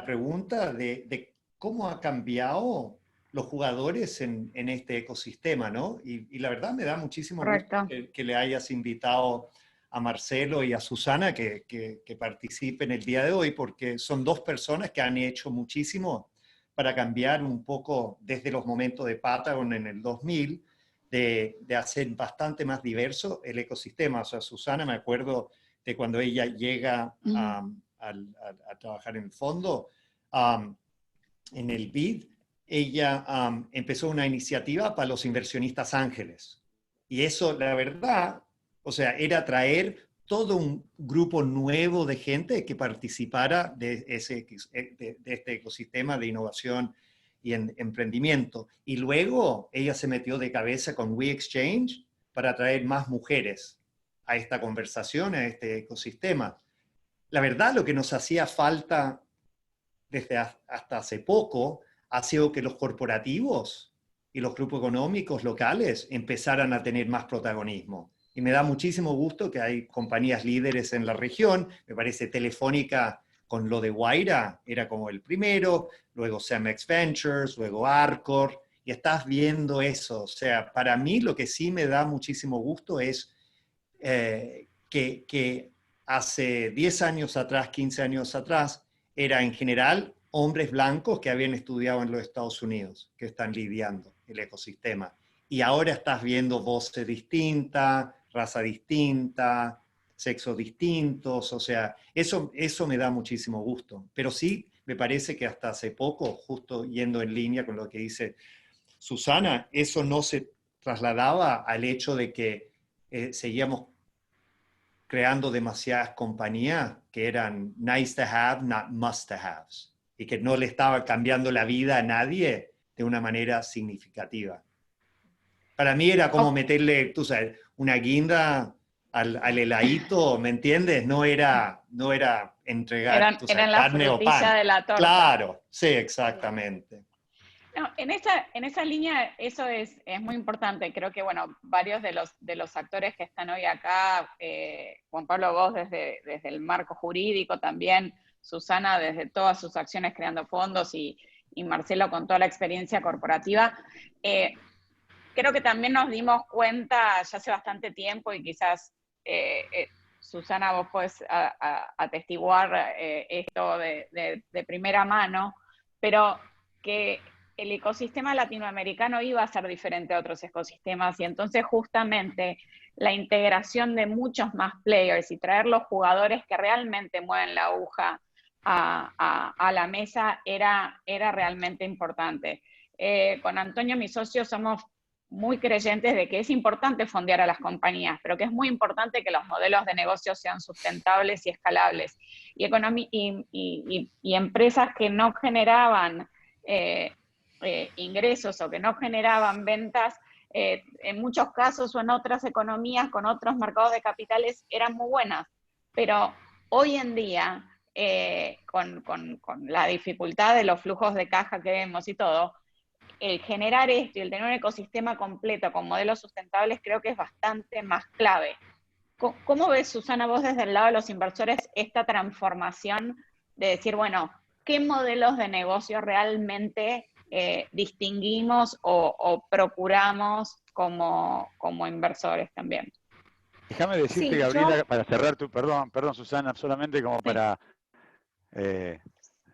pregunta de cómo ha cambiado los jugadores en este ecosistema, ¿no? Y la verdad me da muchísimo gusto que le hayas invitado a Marcelo y a Susana que participen el día de hoy, porque son 2 personas que han hecho muchísimo para cambiar un poco desde los momentos de Patagon en el 2000, de hacer bastante más diverso el ecosistema. O sea, Susana, me acuerdo de cuando ella llega a trabajar en el fondo, en el BID, ella empezó una iniciativa para los inversionistas ángeles. Y eso, la verdad, o sea, era traer todo un grupo nuevo de gente que participara de este ecosistema de innovación y emprendimiento. Y luego ella se metió de cabeza con WeExchange para atraer más mujeres a esta conversación, a este ecosistema. La verdad, lo que nos hacía falta desde hasta hace poco ha sido que los corporativos y los grupos económicos locales empezaran a tener más protagonismo. Y me da muchísimo gusto que hay compañías líderes en la región. Me parece Telefónica con lo de Wayra era como el primero, luego Cemex Ventures, luego Arcor, y estás viendo eso. O sea, para mí lo que sí me da muchísimo gusto es que hace 10 años atrás, 15 años atrás, era en general hombres blancos que habían estudiado en los Estados Unidos, que están lidiando el ecosistema. Y ahora estás viendo voces distintas, raza distinta, sexos distintos, o sea, eso me da muchísimo gusto. Pero sí, me parece que hasta hace poco, justo yendo en línea con lo que dice Susana, eso no se trasladaba al hecho de que seguíamos creando demasiadas compañías que eran nice to have, not must to haves, y que no le estaba cambiando la vida a nadie de una manera significativa. Para mí era como meterle, tú sabes, una guinda al heladito, ¿me entiendes? No era entregar, tú sabes, eran la carne o frutilla pan. de la torta. Claro, sí, exactamente. No, en esa línea eso es muy importante. Creo que, bueno, varios de los actores que están hoy acá, Juan Pablo, vos desde el marco jurídico también, Susana desde todas sus acciones creando fondos y Marcelo con toda la experiencia corporativa, creo que también nos dimos cuenta ya hace bastante tiempo y quizás, Susana, vos podés atestiguar esto de primera mano, pero que el ecosistema latinoamericano iba a ser diferente a otros ecosistemas y entonces justamente la integración de muchos más players y traer los jugadores que realmente mueven la aguja a la mesa era realmente importante. Con Antonio, mi socio, somos muy creyentes de que es importante fondear a las compañías, pero que es muy importante que los modelos de negocio sean sustentables y escalables. Y empresas que no generaban ingresos o que no generaban ventas, en muchos casos o en otras economías con otros mercados de capitales eran muy buenas, pero hoy en día, con la dificultad de los flujos de caja que vemos y todo, el generar esto y el tener un ecosistema completo con modelos sustentables creo que es bastante más clave. ¿Cómo ves, Susana, vos desde el lado de los inversores esta transformación de decir, bueno, qué modelos de negocio realmente distinguimos o procuramos como inversores también? Déjame decirte, Sí, Gabriela, para cerrar perdón, Susana, solamente como para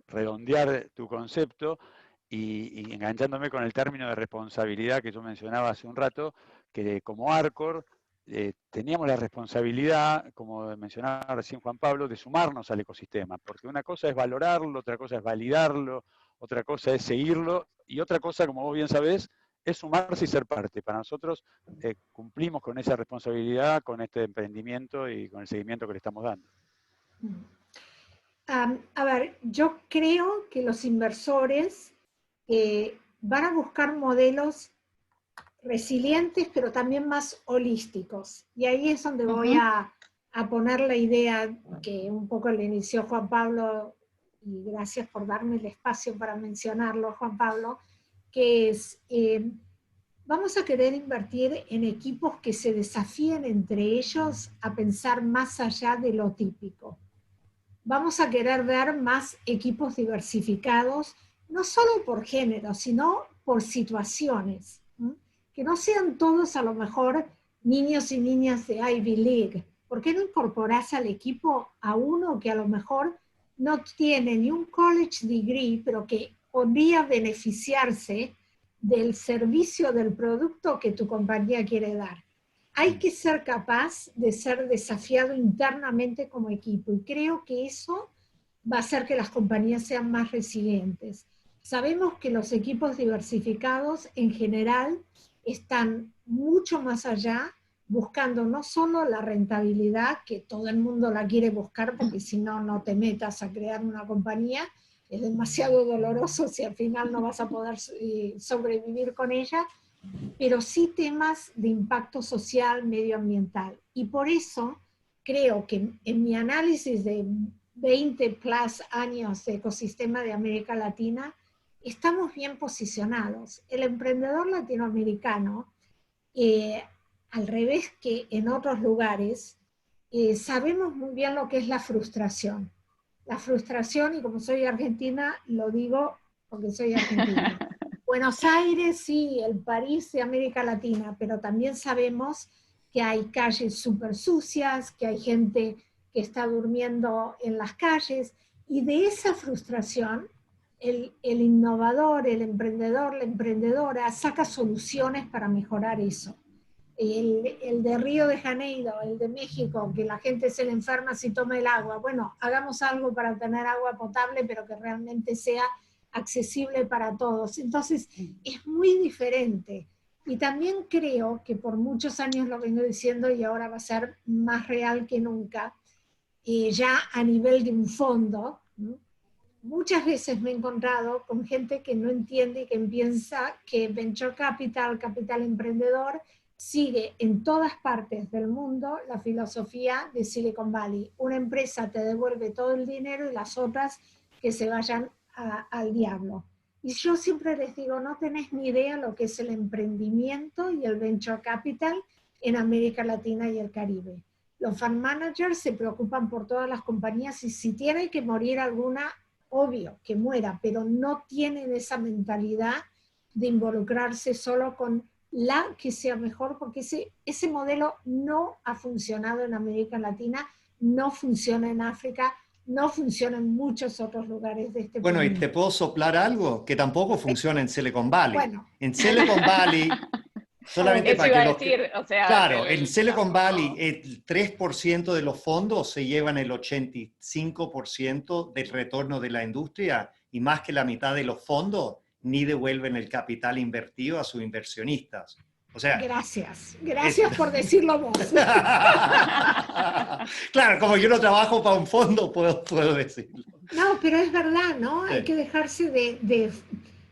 redondear tu concepto y enganchándome con el término de responsabilidad que yo mencionaba hace un rato, que como Arcor teníamos la responsabilidad, como mencionaba recién Juan Pablo, de sumarnos al ecosistema, porque una cosa es valorarlo, otra cosa es validarlo, otra cosa es seguirlo, y otra cosa, como vos bien sabés, es sumarse y ser parte. Para nosotros cumplimos con esa responsabilidad, con este emprendimiento y con el seguimiento que le estamos dando. A ver, yo creo que los inversores van a buscar modelos resilientes, pero también más holísticos. Y ahí es donde voy a poner la idea que un poco le inició Juan Pablo, y gracias por darme el espacio para mencionarlo, Juan Pablo, que es, vamos a querer invertir en equipos que se desafíen entre ellos a pensar más allá de lo típico. Vamos a querer ver más equipos diversificados, no solo por género, sino por situaciones. Que no sean todos a lo mejor niños y niñas de Ivy League. ¿Por qué no incorporás al equipo a uno que a lo mejor no tiene ni un college degree, pero que podría beneficiarse del servicio, del producto que tu compañía quiere dar? Hay que ser capaz de ser desafiado internamente como equipo y creo que eso va a hacer que las compañías sean más resilientes. Sabemos que los equipos diversificados en general están mucho más allá, buscando no solo la rentabilidad, que todo el mundo la quiere buscar, porque si no, no te metas a crear una compañía, es demasiado doloroso si al final no vas a poder sobrevivir con ella, pero sí temas de impacto social, medioambiental. Y por eso creo que en mi análisis de 20 plus años de ecosistema de América Latina, estamos bien posicionados. El emprendedor latinoamericano, al revés que en otros lugares, sabemos muy bien lo que es la frustración. La frustración, y como soy argentina, lo digo porque soy argentina. Buenos Aires, sí, el París de América Latina, pero también sabemos que hay calles súper sucias, que hay gente que está durmiendo en las calles, y de esa frustración, el innovador, el emprendedor, la emprendedora saca soluciones para mejorar eso. El de Río de Janeiro, el de México, que la gente se le enferma si toma el agua. Bueno, hagamos algo para tener agua potable, pero que realmente sea accesible para todos. Entonces, es muy diferente. Y también creo que por muchos años lo vengo diciendo y ahora va a ser más real que nunca, ya a nivel de un fondo, ¿no? Muchas veces me he encontrado con gente que no entiende y que piensa que Venture Capital, capital emprendedor, sigue en todas partes del mundo la filosofía de Silicon Valley. Una empresa te devuelve todo el dinero y las otras que se vayan al diablo. Y yo siempre les digo, no tenés ni idea lo que es el emprendimiento y el Venture Capital en América Latina y el Caribe. Los fund managers se preocupan por todas las compañías y si tiene que morir alguna, obvio que muera, pero no tienen esa mentalidad de involucrarse solo con la que sea mejor, porque ese modelo no ha funcionado en América Latina, no funciona en África, no funciona en muchos otros lugares de este Bueno, planeta. y te puedo soplar algo que tampoco funciona en Silicon Valley. Bueno. En Silicon Valley, solamente Eso para iba que a los decir, o sea, claro, en Silicon Valley el 3% de los fondos se llevan el 85% del retorno de la industria y más que la mitad de los fondos ni devuelven el capital invertido a sus inversionistas. O sea, gracias por decirlo vos. Claro, como yo no trabajo para un fondo, puedo decirlo. No, pero es verdad, ¿no? Sí. Hay que dejarse de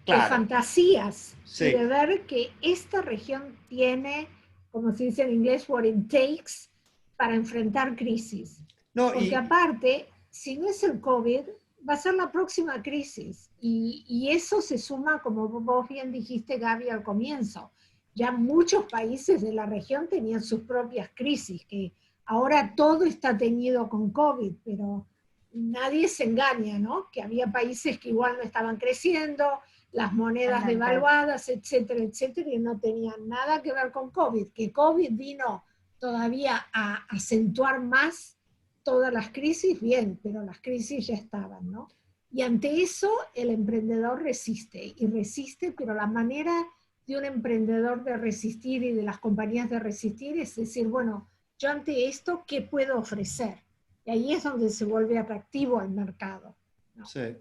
Claro. fantasías Sí. y de ver que esta región tiene, como se dice en inglés, what it takes para enfrentar crisis. No, porque aparte, si no es el COVID, va a ser la próxima crisis. Y eso se suma, como vos bien dijiste, Gaby, al comienzo. Ya muchos países de la región tenían sus propias crisis, que ahora todo está teñido con COVID, pero nadie se engaña, ¿no? Que había países que igual no estaban creciendo, las monedas devaluadas, etcétera, etcétera, y no tenían nada que ver con COVID. Que COVID vino todavía a acentuar más todas las crisis, bien, pero las crisis ya estaban, ¿no? Y ante eso el emprendedor resiste, y resiste, pero la manera de un emprendedor de resistir y de las compañías de resistir es decir, bueno, yo ante esto, ¿qué puedo ofrecer? Y ahí es donde se vuelve atractivo al mercado, ¿no? Sí.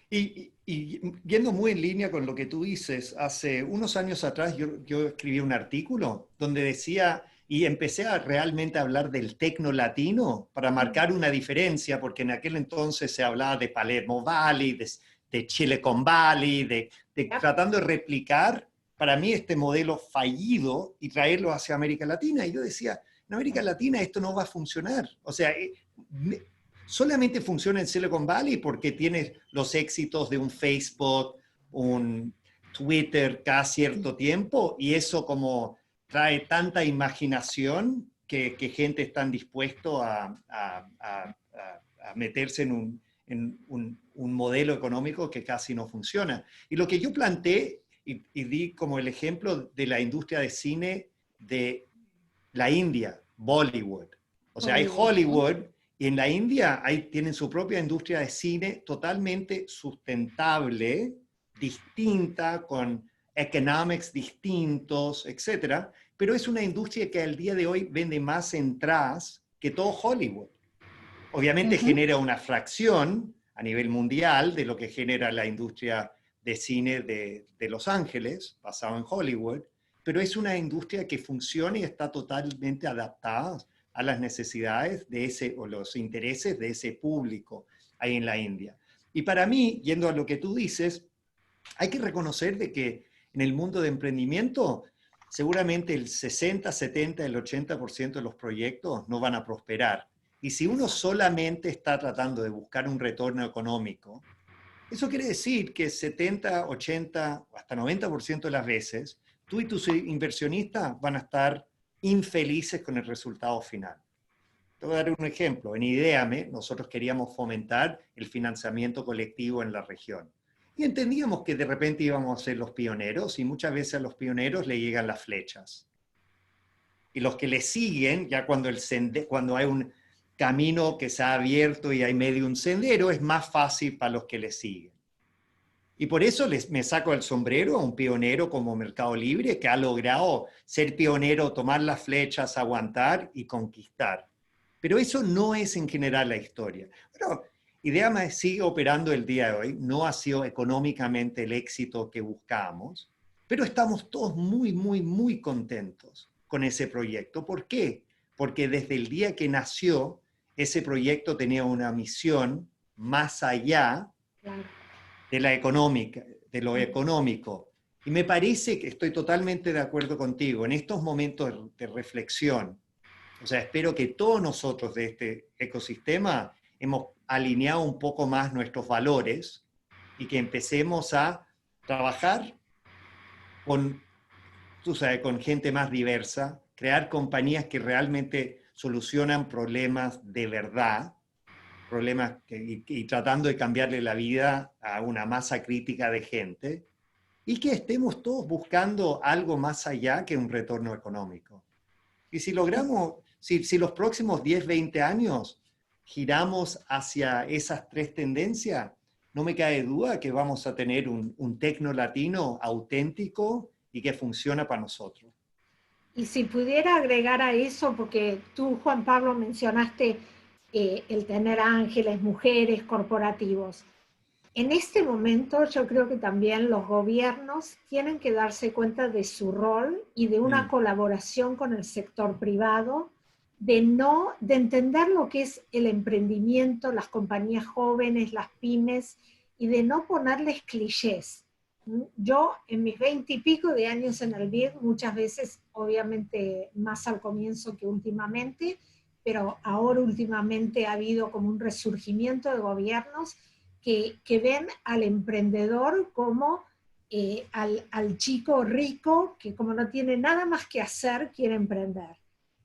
Y yendo muy en línea con lo que tú dices, hace unos años atrás yo escribí un artículo donde decía, y empecé a realmente hablar del tecno latino para marcar una diferencia, porque en aquel entonces se hablaba de Palermo Valley, de Silicon Valley, tratando de replicar para mí este modelo fallido y traerlo hacia América Latina. Y yo decía, en América Latina esto no va a funcionar. O sea, solamente funciona en Silicon Valley porque tienes los éxitos de un Facebook, un Twitter cada cierto tiempo, y eso como trae tanta imaginación que gente está dispuesto a meterse en un modelo económico que casi no funciona. Y lo que yo planteé y di como el ejemplo de la industria de cine de la India, Bollywood. O sea, hay Hollywood, y en la India tienen su propia industria de cine totalmente sustentable, distinta, con economics distintos, etc. Pero es una industria que al día de hoy vende más entradas que todo Hollywood. Obviamente genera una fracción a nivel mundial de lo que genera la industria de cine de Los Ángeles, basado en Hollywood, pero es una industria que funciona y está totalmente adaptada a las necesidades o los intereses de ese público ahí en la India. Y para mí, yendo a lo que tú dices, hay que reconocer de que en el mundo de emprendimiento, seguramente el 60, 70, el 80% de los proyectos no van a prosperar. Y si uno solamente está tratando de buscar un retorno económico, eso quiere decir que 70, 80, hasta 90% de las veces, tú y tus inversionistas van a estar infelices con el resultado final. Te voy a dar un ejemplo. En Ideame, nosotros queríamos fomentar el financiamiento colectivo en la región. Y entendíamos que de repente íbamos a ser los pioneros, y muchas veces a los pioneros le llegan las flechas. Y los que le siguen, ya cuando hay un camino que se ha abierto y hay medio un sendero, es más fácil para los que le siguen. Y por eso me saco el sombrero a un pionero como Mercado Libre, que ha logrado ser pionero, tomar las flechas, aguantar y conquistar. Pero eso no es en general la historia. Bueno, Ideama sigue operando el día de hoy, no ha sido económicamente el éxito que buscábamos, pero estamos todos muy, muy, muy contentos con ese proyecto. ¿Por qué? Porque desde el día que nació, ese proyecto tenía una misión más allá de la económica, de lo económico. Y me parece que estoy totalmente de acuerdo contigo. En estos momentos de reflexión, o sea, espero que todos nosotros de este ecosistema hemos alineado un poco más nuestros valores y que empecemos a trabajar con, tú sabes, con gente más diversa, crear compañías que realmente solucionan problemas de verdad, y tratando de cambiarle la vida a una masa crítica de gente, y que estemos todos buscando algo más allá que un retorno económico. Y si logramos, si los próximos 10, 20 años giramos hacia esas tres tendencias, no me cabe duda que vamos a tener un tecno latino auténtico y que funciona para nosotros. Y si pudiera agregar a eso, porque tú, Juan Pablo, mencionaste el tener ángeles, mujeres, corporativos. En este momento yo creo que también los gobiernos tienen que darse cuenta de su rol y de una colaboración con el sector privado, de entender lo que es el emprendimiento, las compañías jóvenes, las pymes, y de no ponerles clichés. Yo en mis 20 y pico de años en el BID, muchas veces, obviamente más al comienzo que últimamente, pero ahora últimamente ha habido como un resurgimiento de gobiernos que ven al emprendedor como al chico rico que como no tiene nada más que hacer, quiere emprender.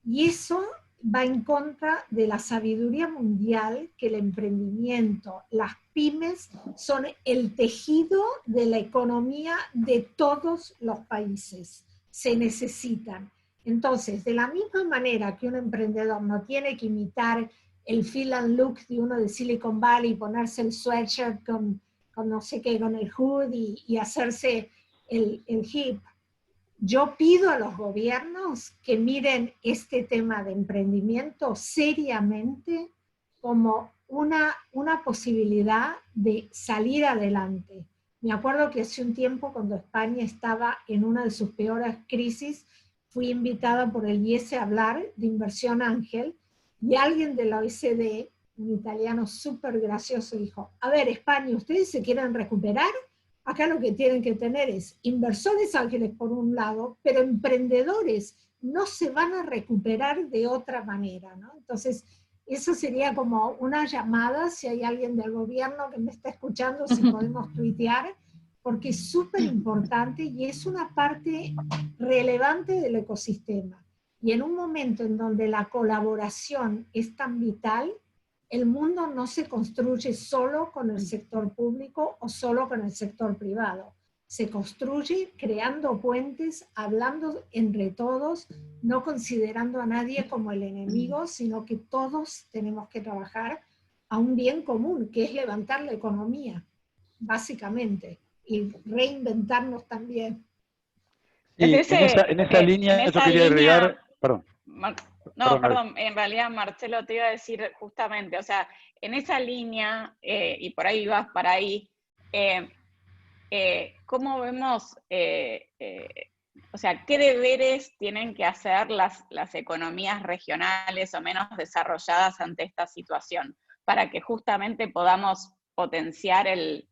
Y eso va en contra de la sabiduría mundial, que el emprendimiento, las pymes son el tejido de la economía de todos los países. Se necesitan. Entonces, de la misma manera que un emprendedor no tiene que imitar el feel and look de uno de Silicon Valley, ponerse el sweatshirt con no sé qué, con el hood y hacerse el hip. Yo pido a los gobiernos que miren este tema de emprendimiento seriamente como una posibilidad de salir adelante. Me acuerdo que hace un tiempo, cuando España estaba en una de sus peores crisis, fui invitada por el IES a hablar de inversión ángel, y alguien de la OECD, un italiano súper gracioso, dijo: a ver, España, ¿ustedes se quieren recuperar? Acá lo que tienen que tener es inversores ángeles por un lado, pero emprendedores no se van a recuperar de otra manera, ¿no? Entonces, eso sería como una llamada, si hay alguien del gobierno que me está escuchando, si podemos tuitear, porque es súper importante y es una parte relevante del ecosistema. Y en un momento en donde la colaboración es tan vital, el mundo no se construye solo con el sector público o solo con el sector privado. Se construye creando puentes, hablando entre todos, no considerando a nadie como el enemigo, sino que todos tenemos que trabajar a un bien común, que es levantar la economía, básicamente, y reinventarnos también. Y en esa línea yo quería agregar, perdón. Perdón, en realidad, Marcelo, te iba a decir justamente, o sea, en esa línea, y por ahí vas para ahí, ¿cómo vemos, o sea, qué deberes tienen que hacer las economías regionales o menos desarrolladas ante esta situación, para que justamente podamos potenciar el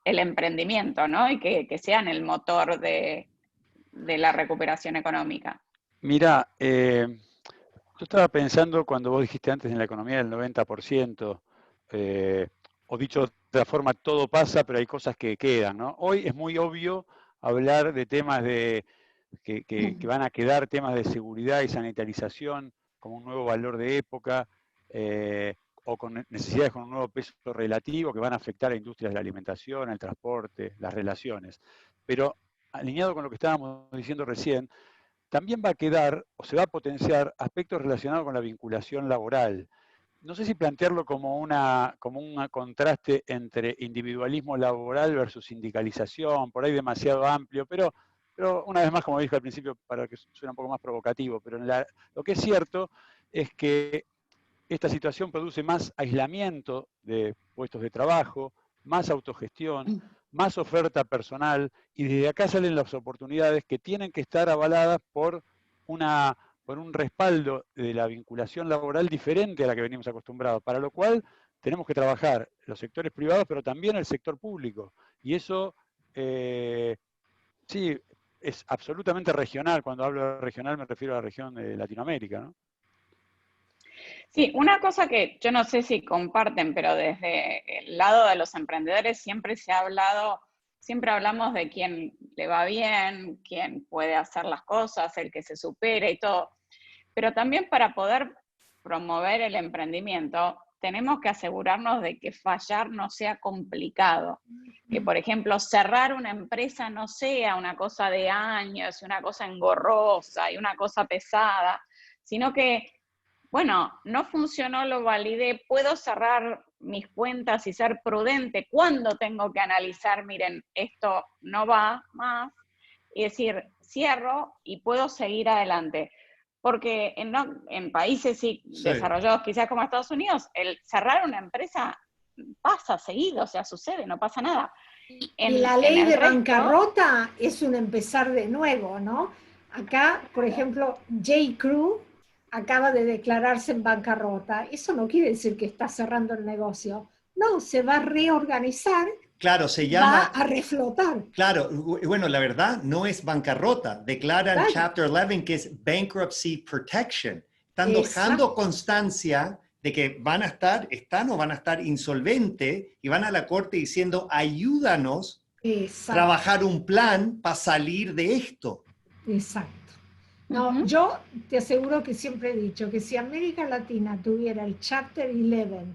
emprendimiento, ¿no? Y que sean el motor de la recuperación económica? Mira, Yo estaba pensando cuando vos dijiste antes en la economía del 90%, o dicho de otra forma, todo pasa, pero hay cosas que quedan, ¿no? Hoy es muy obvio hablar de temas que van a quedar, temas de seguridad y sanitarización como un nuevo valor de época, o con necesidades con un nuevo peso relativo que van a afectar a industrias de la alimentación, el transporte, las relaciones. Pero alineado con lo que estábamos diciendo recién, también va a quedar o se va a potenciar aspectos relacionados con la vinculación laboral. No sé si plantearlo como un contraste entre individualismo laboral versus sindicalización, por ahí demasiado amplio, pero una vez más, como dije al principio, para que suene un poco más provocativo, pero lo que es cierto es que esta situación produce más aislamiento de puestos de trabajo, más autogestión, más oferta personal, y desde acá salen las oportunidades que tienen que estar avaladas por un respaldo de la vinculación laboral diferente a la que venimos acostumbrados, para lo cual tenemos que trabajar los sectores privados, pero también el sector público. Y eso, sí, es absolutamente regional. Cuando hablo de regional me refiero a la región de Latinoamérica, ¿no? Sí, una cosa que yo no sé si comparten, pero desde el lado de los emprendedores siempre se ha hablado, siempre hablamos de quién le va bien, quién puede hacer las cosas, el que se supera y todo. Pero también para poder promover el emprendimiento, tenemos que asegurarnos de que fallar no sea complicado. Que, por ejemplo, cerrar una empresa no sea una cosa de años, una cosa engorrosa y una cosa pesada, sino que bueno, no funcionó, lo validé, puedo cerrar mis cuentas y ser prudente cuando tengo que analizar, miren, esto no va más, y decir, cierro y puedo seguir adelante. Porque en países sí, desarrollados quizás como Estados Unidos, el cerrar una empresa pasa seguido, o sea, sucede, no pasa nada. Y la ley de bancarrota es un empezar de nuevo, ¿no? Acá, por ejemplo, J.Crew acaba de declararse en bancarrota. Eso no quiere decir que está cerrando el negocio. No, se va a reorganizar, Claro, se va llama, a reflotar. claro, bueno, la verdad no es bancarrota. Declaran Claro. Chapter 11 que es Bankruptcy Protection. Están dejando Exacto. constancia de que están o van a estar insolventes y van a la corte diciendo, ayúdanos a Exacto. trabajar un plan para salir de esto. Exacto. No, yo te aseguro que siempre he dicho que si América Latina tuviera el Chapter 11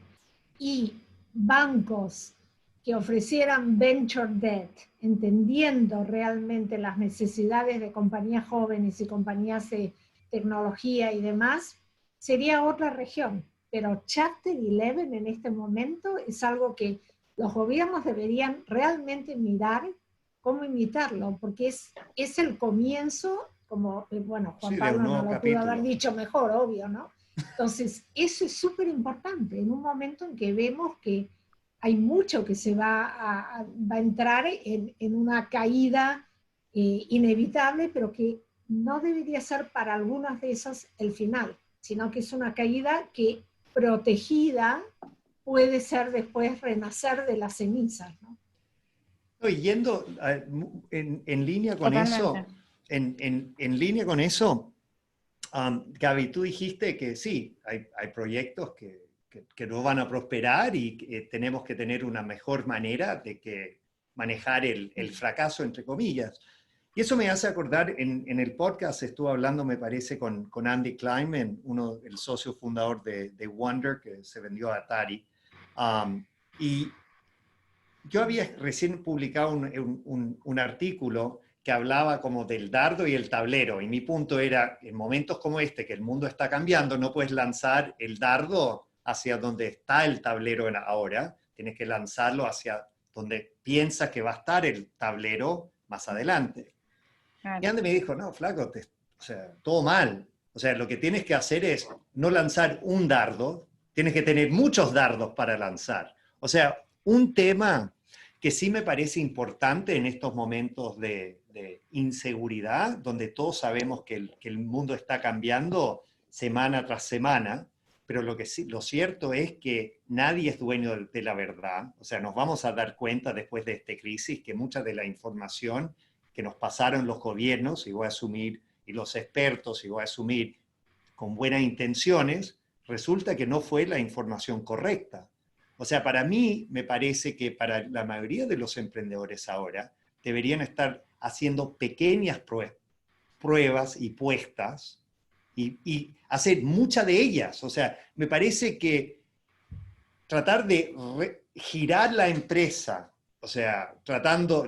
y bancos que ofrecieran venture debt, entendiendo realmente las necesidades de compañías jóvenes y compañías de tecnología y demás, sería otra región. Pero Chapter 11 en este momento es algo que los gobiernos deberían realmente mirar cómo imitarlo, porque es el comienzo, como, bueno, Juan Sí, de Pablo un no nuevo lo pudo haber capítulo. dicho mejor, obvio, ¿no? Entonces, eso es súper importante en un momento en que vemos que hay mucho que se va a entrar en una caída inevitable, pero que no debería ser para algunas de esas el final, sino que es una caída que protegida puede ser después renacer de las cenizas, ¿no? No, y yendo en línea con Totalmente. eso, en línea con eso, Gaby, tú dijiste que sí, hay proyectos que no van a prosperar y que tenemos que tener una mejor manera de que manejar el fracaso, entre comillas. Y eso me hace acordar, en el podcast estuve hablando, me parece, con Andy Kleinman, el socio fundador de Wonder, que se vendió a Atari. Y yo había recién publicado un artículo que hablaba como del dardo y el tablero, y mi punto era, en momentos como este, que el mundo está cambiando, no puedes lanzar el dardo hacia donde está el tablero ahora, tienes que lanzarlo hacia donde piensas que va a estar el tablero más adelante. Claro. Y Andy me dijo, no, flaco, o sea, todo mal. O sea, lo que tienes que hacer es no lanzar un dardo, tienes que tener muchos dardos para lanzar. O sea, un tema que sí me parece importante en estos momentos de inseguridad, donde todos sabemos que el mundo está cambiando semana tras semana, pero lo cierto es que nadie es dueño de la verdad. O sea, nos vamos a dar cuenta después de esta crisis que mucha de la información que nos pasaron los gobiernos, y voy a asumir, y los expertos, y voy a asumir, con buenas intenciones, resulta que no fue la información correcta. O sea, para mí me parece que para la mayoría de los emprendedores ahora deberían estar haciendo pequeñas pruebas y puestas y hacer muchas de ellas. O sea, me parece que tratar de girar la empresa, o sea,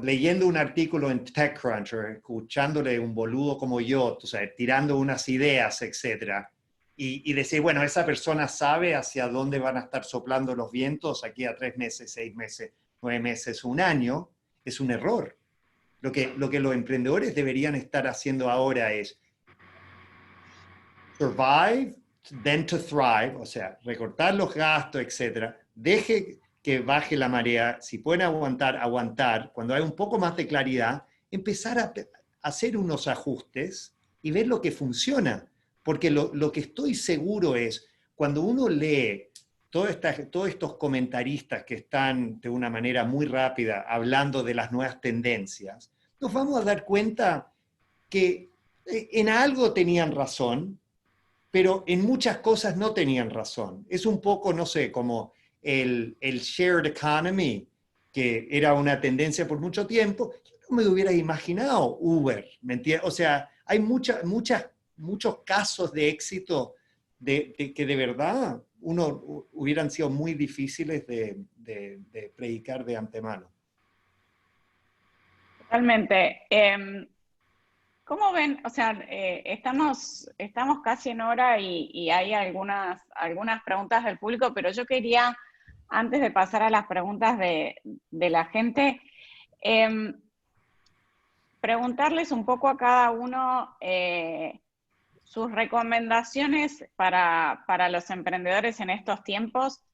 leyendo un artículo en TechCrunch o escuchándole un boludo como yo, o sea, tirando unas ideas, etcétera, y decir, bueno, esa persona sabe hacia dónde van a estar soplando los vientos aquí a 3 meses, 6 meses, 9 meses, un año, es un error. Lo que los emprendedores deberían estar haciendo ahora es survive, then to thrive, o sea, recortar los gastos, etcétera. Deje que baje la marea, si pueden aguantar, aguantar. Cuando hay un poco más de claridad, empezar a hacer unos ajustes y ver lo que funciona. Porque lo que estoy seguro es, cuando uno lee todos estos comentaristas que están de una manera muy rápida hablando de las nuevas tendencias, nos vamos a dar cuenta que en algo tenían razón, pero en muchas cosas no tenían razón. Es un poco, no sé, como el shared economy, que era una tendencia por mucho tiempo. Yo no me hubiera imaginado Uber, ¿me entiendes? O sea, hay muchos casos de éxito que de verdad hubieran sido muy difíciles de predicar de antemano. Totalmente. ¿Cómo ven? O sea, estamos casi en hora y hay algunas preguntas del público, pero yo quería, antes de pasar a las preguntas de la gente, preguntarles un poco a cada uno sus recomendaciones para los emprendedores en estos tiempos,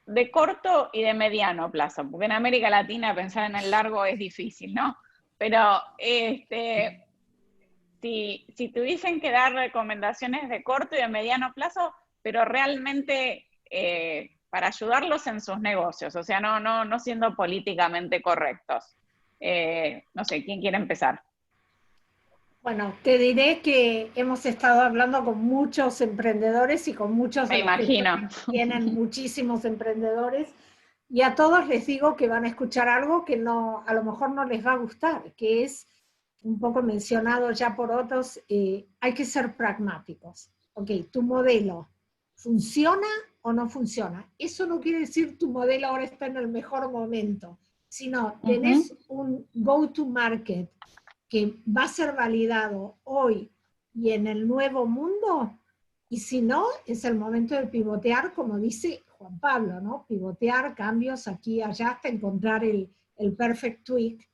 de corto y de mediano plazo, porque en América Latina pensar en el largo es difícil, ¿no? Pero si tuviesen que dar recomendaciones de corto y de mediano plazo, pero realmente para ayudarlos en sus negocios, o sea, no siendo políticamente correctos. No sé, ¿quién quiere empezar? Bueno, te diré que hemos estado hablando con muchos emprendedores y con muchos Me de los que imagino. tienen muchísimos emprendedores, y a todos les digo que van a escuchar algo que no, a lo mejor no les va a gustar, que es un poco mencionado ya por otros. Hay que ser pragmáticos. Ok, tu modelo, ¿funciona o no funciona? Eso no quiere decir tu modelo ahora está en el mejor momento, sino tenés un go-to-market que va a ser validado hoy y en el nuevo mundo, y si no, es el momento de pivotear, como dice Juan Pablo, ¿no? Pivotear, cambios aquí y allá hasta encontrar el perfect tweak.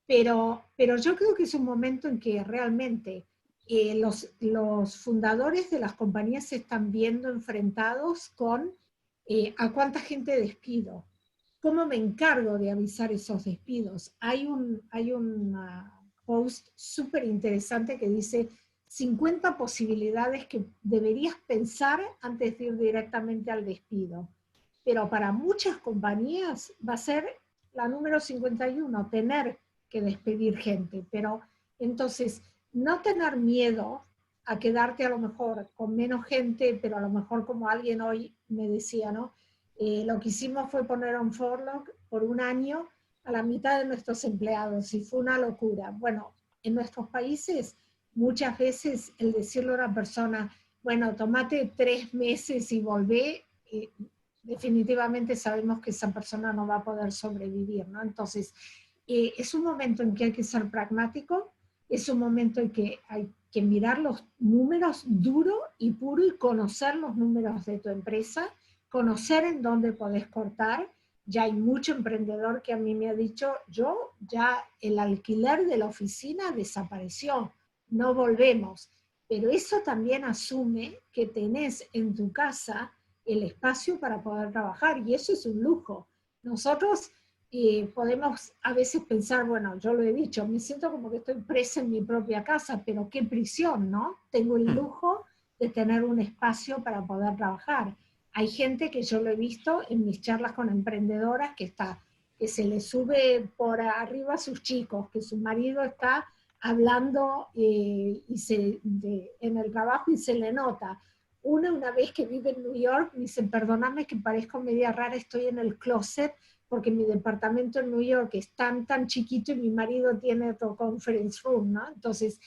Pero yo creo que es un momento en que realmente los fundadores de las compañías se están viendo enfrentados con a cuánta gente despido, cómo me encargo de avisar esos despidos. Hay un post súper interesante que dice 50 posibilidades que deberías pensar antes de ir directamente al despido. Pero para muchas compañías va a ser la número 51, tener que despedir gente. Pero entonces, no tener miedo a quedarte a lo mejor con menos gente, pero a lo mejor como alguien hoy me decía, ¿no? Lo que hicimos fue poner un furlough por un año a la mitad de nuestros empleados y fue una locura. Bueno, en nuestros países muchas veces el decirle a una persona, bueno, tomate 3 meses y volvé, definitivamente sabemos que esa persona no va a poder sobrevivir, ¿no? Entonces, es un momento en que hay que ser pragmático, es un momento en que hay que mirar los números duro y puro y conocer los números de tu empresa, conocer en dónde podés cortar. Ya hay mucho emprendedor que a mí me ha dicho, yo ya el alquiler de la oficina desapareció, no volvemos. Pero eso también asume que tenés en tu casa el espacio para poder trabajar, y eso es un lujo. Nosotros podemos a veces pensar, bueno, yo lo he dicho, me siento como que estoy presa en mi propia casa, pero qué prisión, ¿no? Tengo el lujo de tener un espacio para poder trabajar. Hay gente que yo lo he visto en mis charlas con emprendedoras que se le sube por arriba a sus chicos, que su marido está hablando en el trabajo y se le nota. Una vez que vive en New York, me dicen, perdóname que parezco media rara, estoy en el closet porque mi departamento en New York es tan chiquito y mi marido tiene otro conference room, ¿no? Entonces,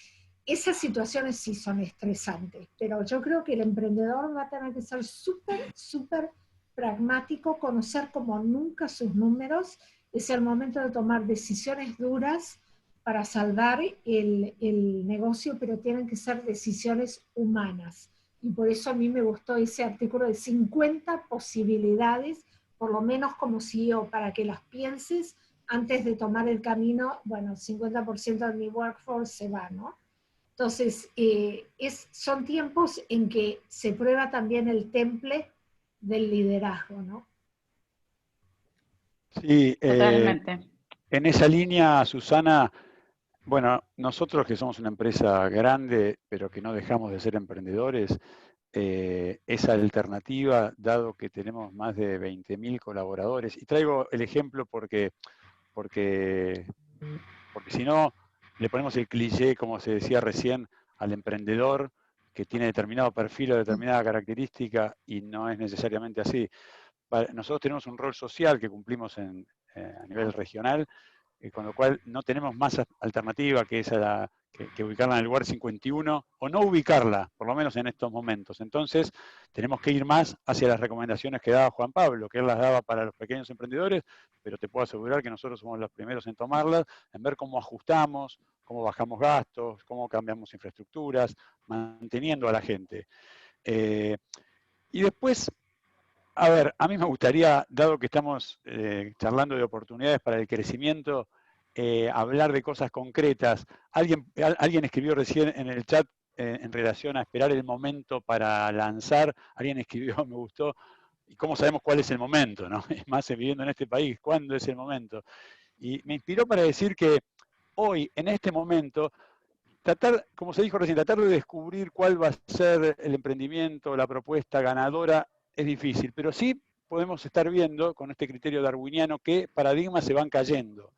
esas situaciones sí son estresantes, pero yo creo que el emprendedor va a tener que ser súper pragmático, conocer como nunca sus números. Es el momento de tomar decisiones duras para salvar el negocio, pero tienen que ser decisiones humanas. Y por eso a mí me gustó ese artículo de 50 posibilidades, por lo menos como CEO, para que las pienses antes de tomar el camino. Bueno, 50% de mi workforce se va, ¿no? Entonces, son tiempos en que se prueba también el temple del liderazgo, ¿no? Sí, Totalmente. en esa línea, Susana, bueno, nosotros que somos una empresa grande, pero que no dejamos de ser emprendedores, esa alternativa, dado que tenemos más de 20.000 colaboradores, y traigo el ejemplo porque si no, le ponemos el cliché, como se decía recién, al emprendedor que tiene determinado perfil o determinada característica, y no es necesariamente así. Nosotros tenemos un rol social que cumplimos a nivel regional, con lo cual no tenemos más alternativa que esa, que ubicarla en el lugar 51, o no ubicarla, por lo menos en estos momentos. Entonces, tenemos que ir más hacia las recomendaciones que daba Juan Pablo, que él las daba para los pequeños emprendedores, pero te puedo asegurar que nosotros somos los primeros en tomarlas, en ver cómo ajustamos, cómo bajamos gastos, cómo cambiamos infraestructuras, manteniendo a la gente. Y después, a ver, a mí me gustaría, dado que estamos charlando de oportunidades para el crecimiento, hablar de cosas concretas. Alguien escribió recién en el chat en relación a esperar el momento para lanzar. Alguien escribió, me gustó, y cómo sabemos cuál es el momento, ¿no? Es más, viviendo en este país, ¿cuándo es el momento? Y me inspiró para decir que hoy, en este momento, tratar, como se dijo recién, tratar de descubrir cuál va a ser el emprendimiento, la propuesta ganadora, es difícil, pero sí podemos estar viendo con este criterio darwiniano qué paradigmas se van cayendo.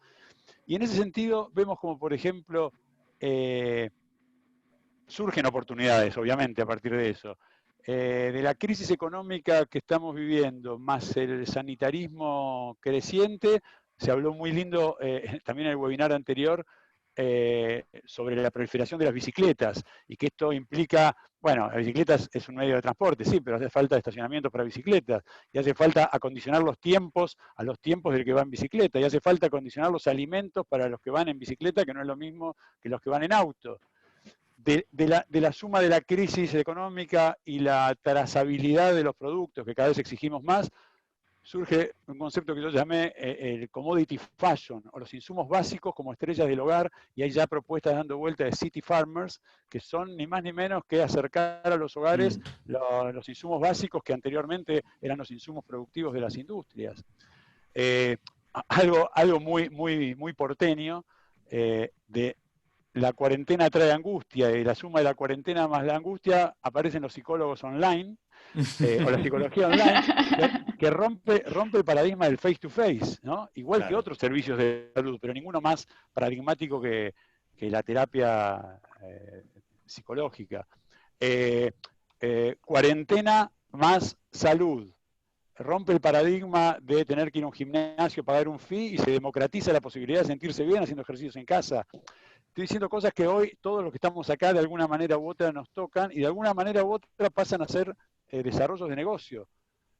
Y en ese sentido vemos como, por ejemplo, surgen oportunidades, obviamente, a partir de eso. De la crisis económica que estamos viviendo, más el sanitarismo creciente, se habló muy lindo también en el webinar anterior sobre la proliferación de las bicicletas y que esto implica, bueno, las bicicletas es un medio de transporte, sí, pero hace falta estacionamientos para bicicletas y hace falta acondicionar los tiempos a los tiempos del que va en bicicleta y hace falta acondicionar los alimentos para los que van en bicicleta, que no es lo mismo que los que van en auto. De la suma de la crisis económica y la trazabilidad de los productos, que cada vez exigimos más, surge un concepto que yo llamé el commodity fashion, o los insumos básicos como estrellas del hogar, y hay ya propuestas dando vuelta de city farmers, que son ni más ni menos que acercar a los hogares los insumos básicos que anteriormente eran los insumos productivos de las industrias. Algo muy porteño, de la cuarentena trae angustia, y la suma de la cuarentena más la angustia, aparecen los psicólogos online, o la psicología online, que rompe el paradigma del face to face, ¿no? Igual claro, que otros servicios de salud, pero ninguno más paradigmático que la terapia psicológica. Cuarentena más salud. Rompe el paradigma de tener que ir a un gimnasio, pagar un fee, y se democratiza la posibilidad de sentirse bien haciendo ejercicios en casa. Estoy diciendo cosas que hoy todos los que estamos acá de alguna manera u otra nos tocan, y de alguna manera u otra pasan a ser desarrollos de negocio.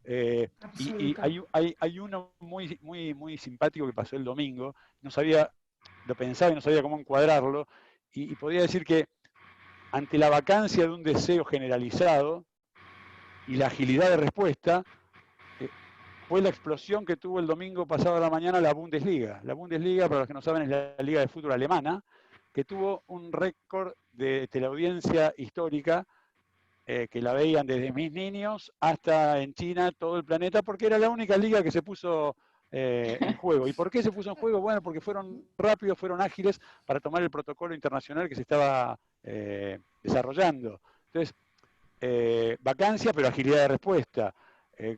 Y hay uno muy simpático que pasó el domingo, lo pensaba y no sabía cómo encuadrarlo, y podría decir que ante la vacancia de un deseo generalizado y la agilidad de respuesta, fue la explosión que tuvo el domingo pasado a la mañana la Bundesliga. La Bundesliga, para los que no saben, es la liga de fútbol alemana, que tuvo un récord de teleaudiencia histórica, que la veían desde mis niños hasta en China, todo el planeta, porque era la única liga que se puso en juego. ¿Y por qué se puso en juego? Bueno, porque fueron rápidos, fueron ágiles para tomar el protocolo internacional que se estaba desarrollando. Entonces, vacancia, pero agilidad de respuesta.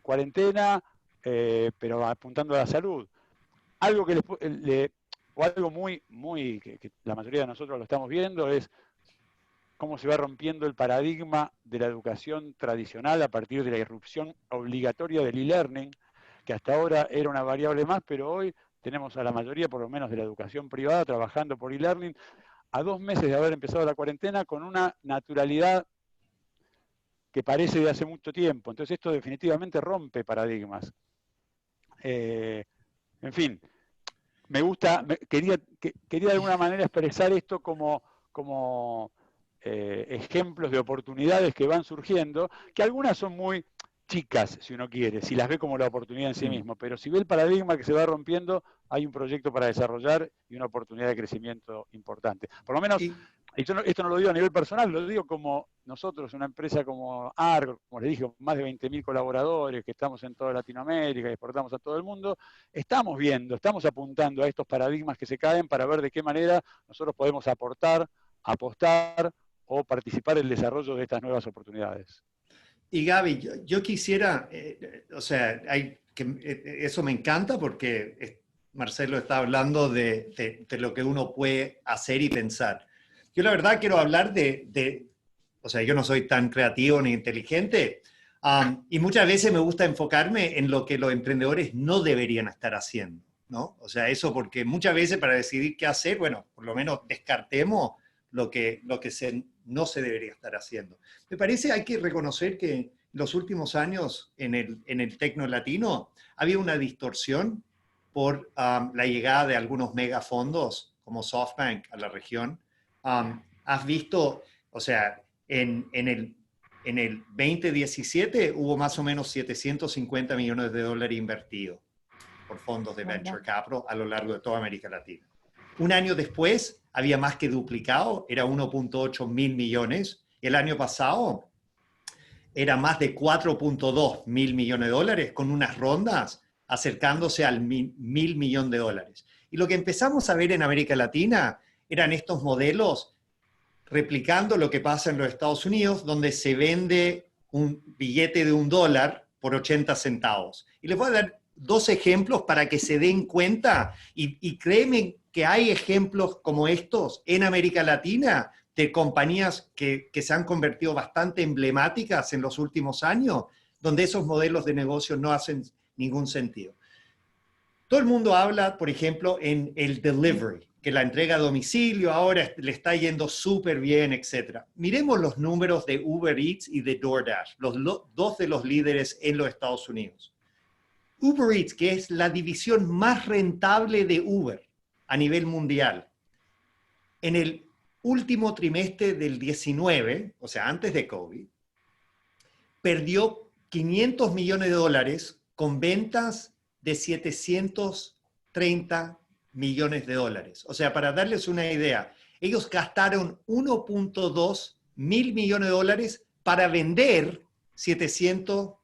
Cuarentena, pero apuntando a la salud. Algo que o algo que la mayoría de nosotros lo estamos viendo, es cómo se va rompiendo el paradigma de la educación tradicional a partir de la irrupción obligatoria del e-learning, que hasta ahora era una variable más, pero hoy tenemos a la mayoría, por lo menos de la educación privada, trabajando por e-learning, a 2 meses de haber empezado la cuarentena, con una naturalidad que parece de hace mucho tiempo. Entonces esto definitivamente rompe paradigmas. En fin, quería de alguna manera expresar esto como ejemplos de oportunidades que van surgiendo, que algunas son muy chicas, si uno quiere, si las ve como la oportunidad en sí mismo, pero si ve el paradigma que se va rompiendo, hay un proyecto para desarrollar y una oportunidad de crecimiento importante. Por lo menos, esto no lo digo a nivel personal, lo digo como nosotros, una empresa como ARG, como les dije, más de 20.000 colaboradores, que estamos en toda Latinoamérica y exportamos a todo el mundo, estamos apuntando a estos paradigmas que se caen para ver de qué manera nosotros podemos aportar, apostar o participar en el desarrollo de estas nuevas oportunidades. Y Gaby, yo quisiera, eso me encanta porque Marcelo está hablando de lo que uno puede hacer y pensar. Yo la verdad quiero hablar yo no soy tan creativo ni inteligente, y muchas veces me gusta enfocarme en lo que los emprendedores no deberían estar haciendo, ¿no? O sea, eso porque muchas veces para decidir qué hacer, bueno, por lo menos descartemos lo que no se debería estar haciendo. Me parece hay que reconocer que en los últimos años en el tecno latino había una distorsión por la llegada de algunos megafondos como SoftBank a la región. Has visto, o sea, en el 2017 hubo más o menos $750 millones invertidos por fondos de venture capital a lo largo de toda América Latina. Un año después había más que duplicado, era 1.8 mil millones. El año pasado era más de 4.2 mil millones de dólares, con unas rondas acercándose al $1.000 millones. Y lo que empezamos a ver en América Latina eran estos modelos replicando lo que pasa en los Estados Unidos, donde se vende un billete de $1 por 80 centavos. Y les voy a dar 2 ejemplos para que se den cuenta, y créeme que hay ejemplos como estos en América Latina de compañías que se han convertido bastante emblemáticas en los últimos años, donde esos modelos de negocio no hacen ningún sentido. Todo el mundo habla, por ejemplo, en el delivery, que la entrega a domicilio ahora le está yendo súper bien, etc. Miremos los números de Uber Eats y de DoorDash, dos de los líderes en los Estados Unidos. Uber Eats, que es la división más rentable de Uber a nivel mundial, en el último trimestre del 19, o sea, antes de COVID, perdió $500 millones con ventas de $730 millones. O sea, para darles una idea, ellos gastaron 1.2 mil millones de dólares para vender 700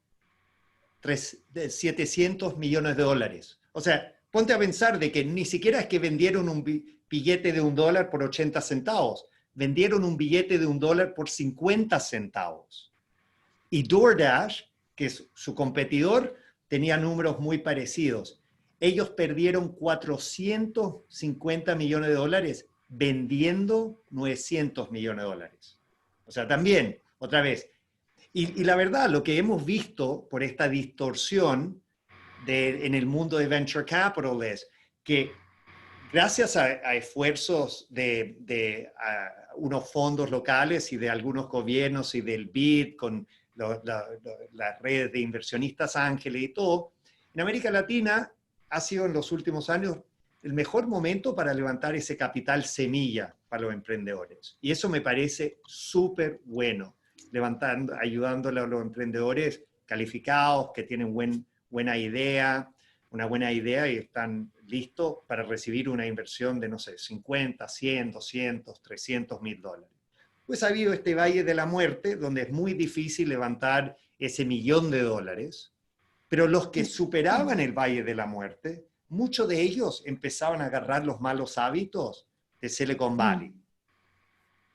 millones de dólares. O sea, ponte a pensar de que ni siquiera es que vendieron un billete de $1 por 80 centavos, vendieron un billete de $1 por 50 centavos. Y DoorDash, que es su competidor, tenía números muy parecidos. Ellos perdieron 450 millones de dólares vendiendo 900 millones de dólares. O sea, también, otra vez. Y la verdad, lo que hemos visto por esta distorsión en el mundo de venture capital es que gracias a esfuerzos de unos fondos locales y de algunos gobiernos y del BID con las redes de inversionistas ángeles y todo, en América Latina ha sido en los últimos años el mejor momento para levantar ese capital semilla para los emprendedores. Y eso me parece súper bueno, ayudándole a los emprendedores calificados, que tienen una buena idea y están listos para recibir una inversión de, no sé, 50, 100, 200, 300 mil dólares. Pues ha habido este valle de la muerte, donde es muy difícil levantar ese $1 millón, pero los que superaban el valle de la muerte, muchos de ellos empezaban a agarrar los malos hábitos de Silicon Valley.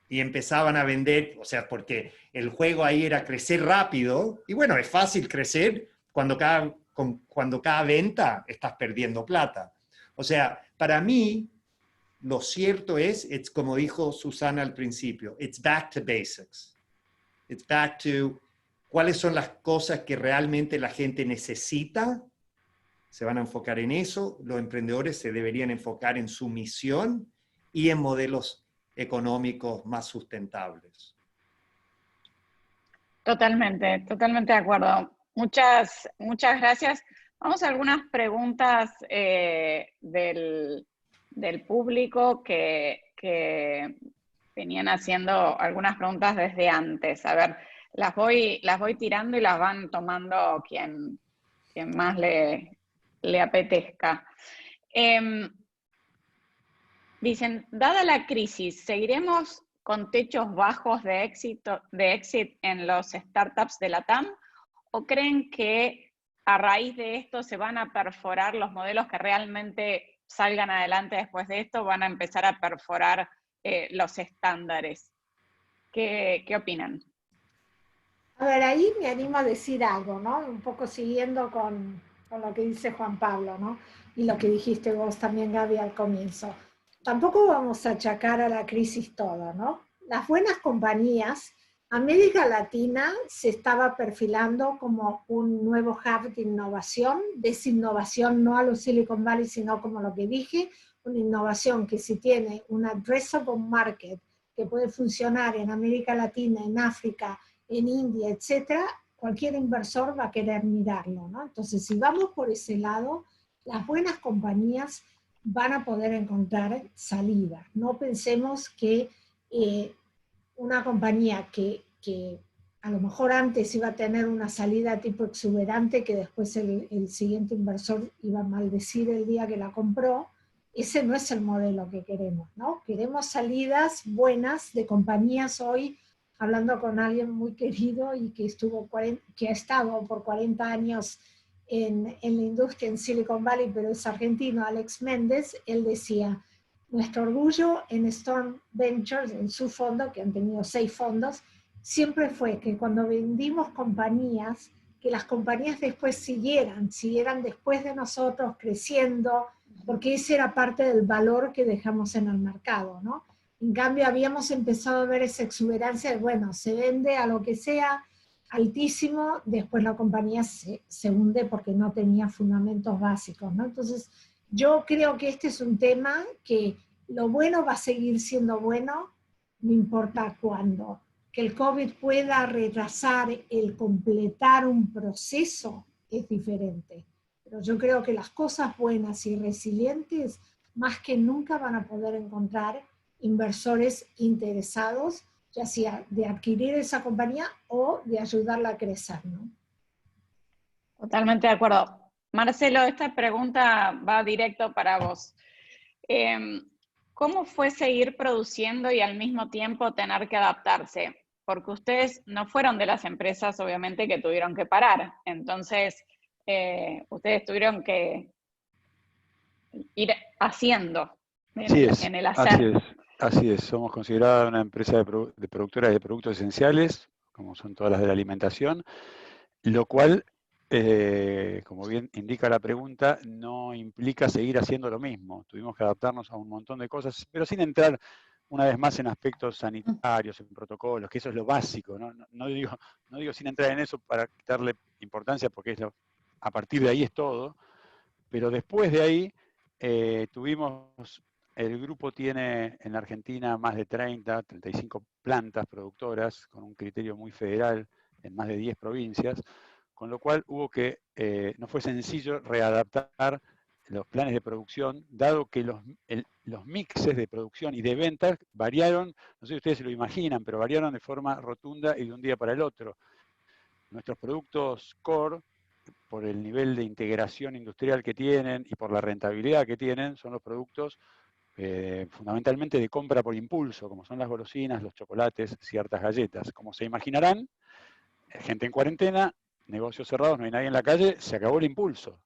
Y empezaban a vender, o sea, porque el juego ahí era crecer rápido, y bueno, es fácil crecer cuando cada venta estás perdiendo plata. O sea, para mí, lo cierto es, como dijo Susana al principio, it's back to basics. It's back to cuáles son las cosas que realmente la gente necesita. Se van a enfocar en eso. Los emprendedores se deberían enfocar en su misión y en modelos económicos más sustentables. Totalmente, totalmente de acuerdo. Muchas gracias. Vamos a algunas preguntas del público que venían haciendo algunas preguntas desde antes. A ver, las voy tirando y las van tomando quien más le apetezca. Dicen, dada la crisis, ¿seguiremos con techos bajos de exit en los startups de la TAM? ¿O creen que a raíz de esto se van a perforar los modelos que realmente salgan adelante después de esto? ¿Van a empezar a perforar los estándares? ¿Qué opinan? A ver, ahí me animo a decir algo, ¿no? Un poco siguiendo con lo que dice Juan Pablo, ¿no? Y lo que dijiste vos también, Gaby, al comienzo. Tampoco vamos a achacar a la crisis todo, ¿no? Las buenas compañías, América Latina se estaba perfilando como un nuevo hub de innovación, desinnovación no a los Silicon Valley, sino como lo que dije, una innovación que si tiene un addressable market que puede funcionar en América Latina, en África, en India, etcétera, cualquier inversor va a querer mirarlo, ¿no? Entonces, si vamos por ese lado, las buenas compañías van a poder encontrar salida. No pensemos que una compañía que a lo mejor antes iba a tener una salida tipo exuberante, que después el siguiente inversor iba a maldecir el día que la compró, ese no es el modelo que queremos, ¿no? Queremos salidas buenas de compañías hoy, hablando con alguien muy querido y que ha estado por 40 años en la industria en Silicon Valley, pero es argentino, Alex Méndez. Él decía, nuestro orgullo en Storm Ventures, en su fondo, que han tenido 6 fondos, siempre fue que cuando vendimos compañías, que las compañías después siguieran después de nosotros creciendo, porque ese era parte del valor que dejamos en el mercado, ¿no? En cambio, habíamos empezado a ver esa exuberancia de, bueno, se vende a lo que sea, altísimo, después la compañía se hunde porque no tenía fundamentos básicos, ¿no? Entonces, yo creo que este es un tema que lo bueno va a seguir siendo bueno, no importa cuándo. Que el COVID pueda retrasar el completar un proceso es diferente. Pero yo creo que las cosas buenas y resilientes más que nunca van a poder encontrar inversores interesados, ya sea de adquirir esa compañía o de ayudarla a crecer, ¿no? Totalmente de acuerdo. Marcelo, esta pregunta va directo para vos. ¿Cómo fue seguir produciendo y al mismo tiempo tener que adaptarse? Porque ustedes no fueron de las empresas, obviamente, que tuvieron que parar. Entonces, ustedes tuvieron que ir haciendo en el hacer. Así es. Somos consideradas una empresa de productora de productos esenciales, como son todas las de la alimentación, lo cual, como bien indica la pregunta, no implica seguir haciendo lo mismo. Tuvimos que adaptarnos a un montón de cosas, pero sin entrar una vez más en aspectos sanitarios, en protocolos, que eso es lo básico. No digo sin entrar en eso para quitarle importancia, porque a partir de ahí es todo, pero después de ahí el grupo tiene en la Argentina más de 35 plantas productoras, con un criterio muy federal en más de 10 provincias, con lo cual no fue sencillo readaptar los planes de producción, dado que los mixes de producción y de ventas variaron, no sé si ustedes se lo imaginan, pero variaron de forma rotunda y de un día para el otro. Nuestros productos core, por el nivel de integración industrial que tienen y por la rentabilidad que tienen, son los productos fundamentalmente de compra por impulso, como son las golosinas, los chocolates, ciertas galletas. Como se imaginarán, gente en cuarentena, negocios cerrados, no hay nadie en la calle, se acabó el impulso,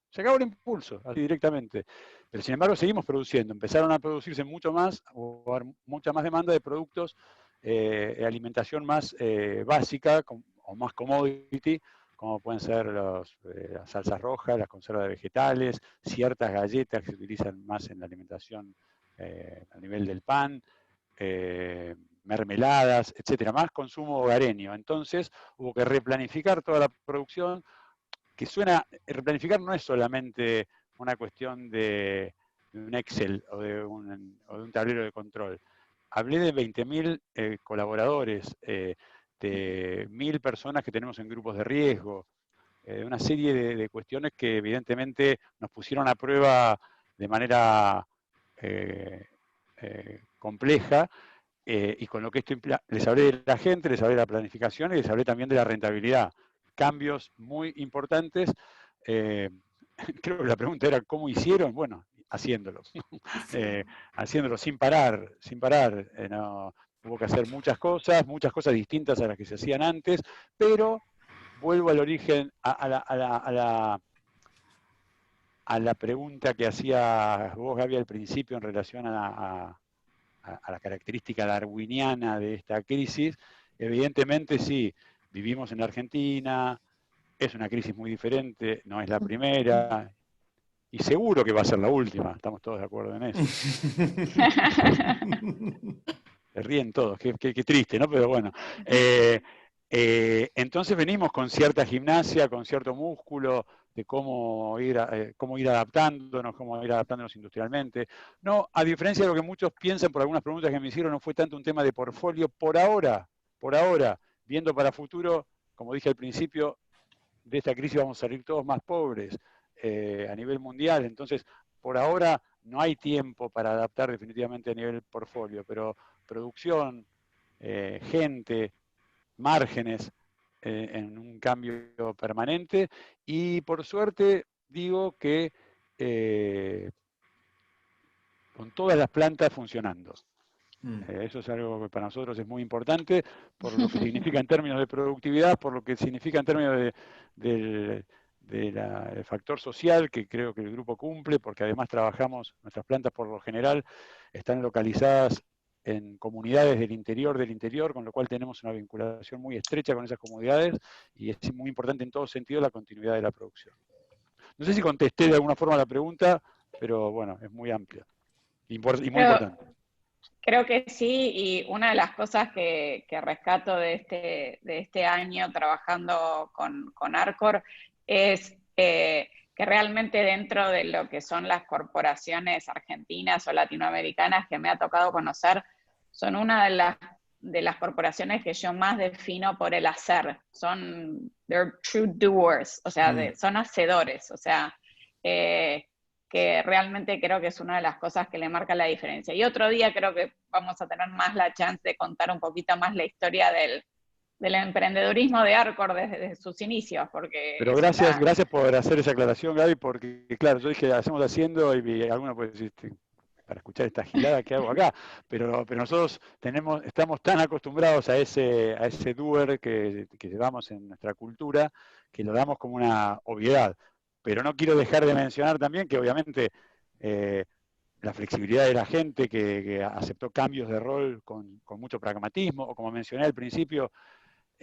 así directamente. Pero sin embargo seguimos produciendo, empezaron a producirse mucho más, o a haber mucha más demanda de productos de alimentación más básica o más commodity, como pueden ser las salsas rojas, las conservas de vegetales, ciertas galletas que se utilizan más en la alimentación a nivel del pan, mermeladas, etcétera, más consumo hogareño. Entonces hubo que replanificar toda la producción, que replanificar no es solamente una cuestión de un Excel o de un tablero de control. Hablé de 20.000 colaboradores, de 1.000 personas que tenemos en grupos de riesgo, una serie de cuestiones que evidentemente nos pusieron a prueba de manera compleja, y con lo que esto implica. Les hablé de la gente, les hablé de la planificación y les hablé también de la rentabilidad. Cambios muy importantes. Creo que la pregunta era ¿cómo hicieron? Bueno, haciéndolo. Haciéndolo sin parar. No, hubo que hacer muchas cosas distintas a las que se hacían antes, pero vuelvo al origen, a la pregunta que hacía vos, Gaby, al principio en relación a la característica darwiniana de esta crisis. Evidentemente sí, vivimos en Argentina, es una crisis muy diferente, no es la primera, y seguro que va a ser la última, estamos todos de acuerdo en eso. Se ríen todos, qué triste, ¿no? Pero bueno. Entonces venimos con cierta gimnasia, con cierto músculo, de cómo ir adaptándonos industrialmente. No, a diferencia de lo que muchos piensan por algunas preguntas que me hicieron, no fue tanto un tema de portfolio. Por ahora, viendo para futuro, como dije al principio, de esta crisis vamos a salir todos más pobres a nivel mundial. Entonces, por ahora no hay tiempo para adaptar definitivamente a nivel portfolio, pero producción, gente, márgenes, en un cambio permanente, y por suerte digo que con todas las plantas funcionando. Eso es algo que para nosotros es muy importante, por lo que significa en términos de productividad, por lo que significa en términos del factor social, que creo que el grupo cumple, porque además nuestras plantas por lo general están localizadas en comunidades del interior, con lo cual tenemos una vinculación muy estrecha con esas comunidades, y es muy importante en todo sentido la continuidad de la producción. No sé si contesté de alguna forma la pregunta, pero bueno, es muy amplia y muy importante. Creo que sí, y una de las cosas que rescato de este año trabajando con Arcor es que realmente dentro de lo que son las corporaciones argentinas o latinoamericanas que me ha tocado conocer, son una de las corporaciones que yo más defino por el hacer. They're true doers, o sea, son hacedores, o sea, que realmente creo que es una de las cosas que le marca la diferencia. Y otro día creo que vamos a tener más la chance de contar un poquito más la historia del emprendedurismo de Arcor desde sus inicios. Pero gracias por hacer esa aclaración, Gaby, porque claro, yo dije, hacemos haciendo, y alguno puede decir, para escuchar esta gilada que hago acá, pero nosotros estamos tan acostumbrados a ese doer que llevamos en nuestra cultura, que lo damos como una obviedad. Pero no quiero dejar de mencionar también que obviamente la flexibilidad de la gente que aceptó cambios de rol con mucho pragmatismo, o como mencioné al principio,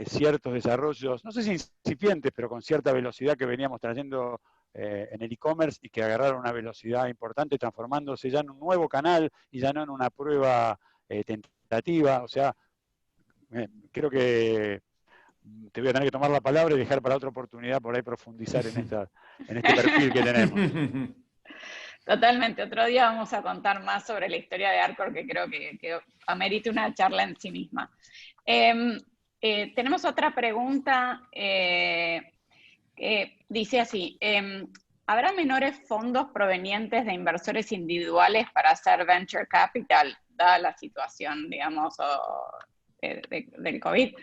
ciertos desarrollos, no sé si incipientes, pero con cierta velocidad que veníamos trayendo en el e-commerce, y que agarraron una velocidad importante, transformándose ya en un nuevo canal y ya no en una prueba tentativa. O sea, creo que te voy a tener que tomar la palabra y dejar para otra oportunidad por ahí profundizar en este perfil que tenemos. Totalmente. Otro día vamos a contar más sobre la historia de Arcor, que creo que amerita una charla en sí misma. Tenemos otra pregunta que dice así: ¿habrá menores fondos provenientes de inversores individuales para hacer venture capital, dada la situación, digamos, del COVID?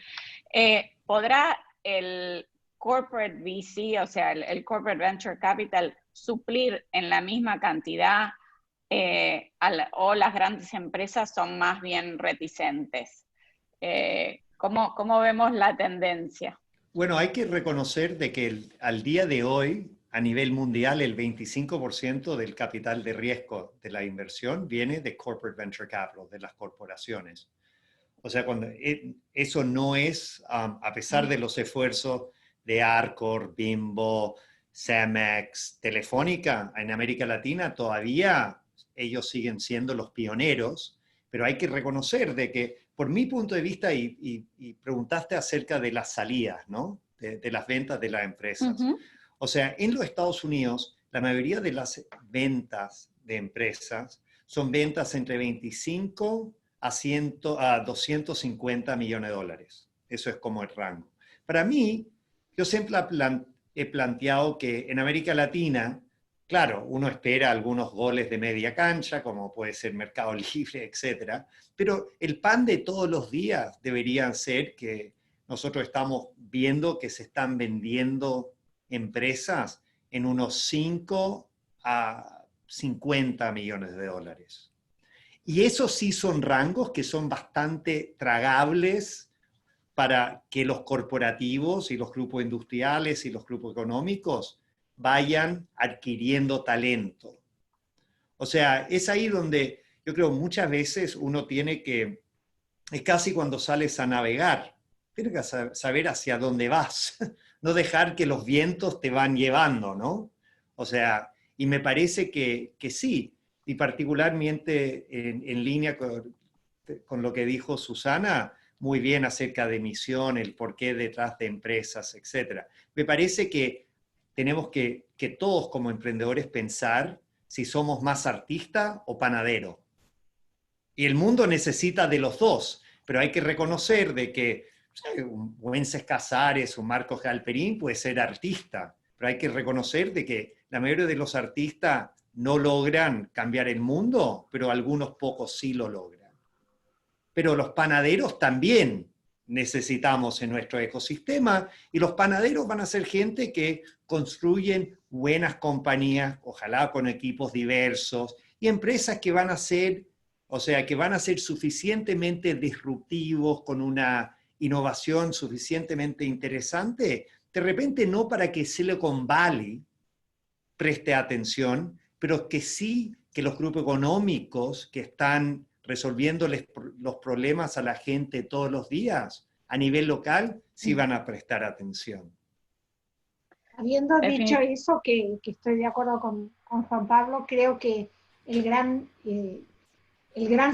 ¿Podrá el corporate VC, o sea, el corporate venture capital, suplir en la misma cantidad, o las grandes empresas son más bien reticentes? ¿Cómo vemos la tendencia? Bueno, hay que reconocer de que al día de hoy, a nivel mundial, el 25% del capital de riesgo de la inversión viene de corporate venture capital, de las corporaciones. O sea, eso no es, a pesar de los esfuerzos de Arcor, Bimbo, Cemex, Telefónica, en América Latina todavía ellos siguen siendo los pioneros, pero hay que reconocer de que, por mi punto de vista, y preguntaste acerca de las salidas, ¿no? De las ventas de las empresas. O sea, en los Estados Unidos, la mayoría de las ventas de empresas son ventas entre 25 a 250 millones de dólares. Eso es como el rango. Para mí, yo siempre he planteado que en América Latina, claro, uno espera algunos goles de media cancha, como puede ser Mercado Libre, etcétera, pero el pan de todos los días debería ser que nosotros estamos viendo que se están vendiendo empresas en unos 5 a 50 millones de dólares. Y esos sí son rangos que son bastante tragables para que los corporativos y los grupos industriales y los grupos económicos vayan adquiriendo talento. O sea, es ahí donde yo creo muchas veces uno tiene que, es casi cuando sales a navegar, tienes que saber hacia dónde vas, no dejar que los vientos te van llevando, ¿no? O sea, y me parece que sí, y particularmente en línea con lo que dijo Susana, muy bien acerca de misión, el porqué detrás de empresas, etc. Me parece que tenemos que todos como emprendedores pensar si somos más artista o panadero. Y el mundo necesita de los dos, pero hay que reconocer de que un Wences Casares, un Marcos Galperín puede ser artista, pero hay que reconocer de que la mayoría de los artistas no logran cambiar el mundo, pero algunos pocos sí lo logran. Pero los panaderos también necesitamos en nuestro ecosistema, y los panaderos van a ser gente que construyen buenas compañías, ojalá con equipos diversos, y empresas que van a ser, o sea, que van a ser suficientemente disruptivos, con una innovación suficientemente interesante, de repente no para que Silicon Valley preste atención, pero que sí que los grupos económicos que están resolviéndoles los problemas a la gente todos los días a nivel local, sí van a prestar atención. Habiendo dicho eso, que estoy de acuerdo con Juan Pablo, creo que el gran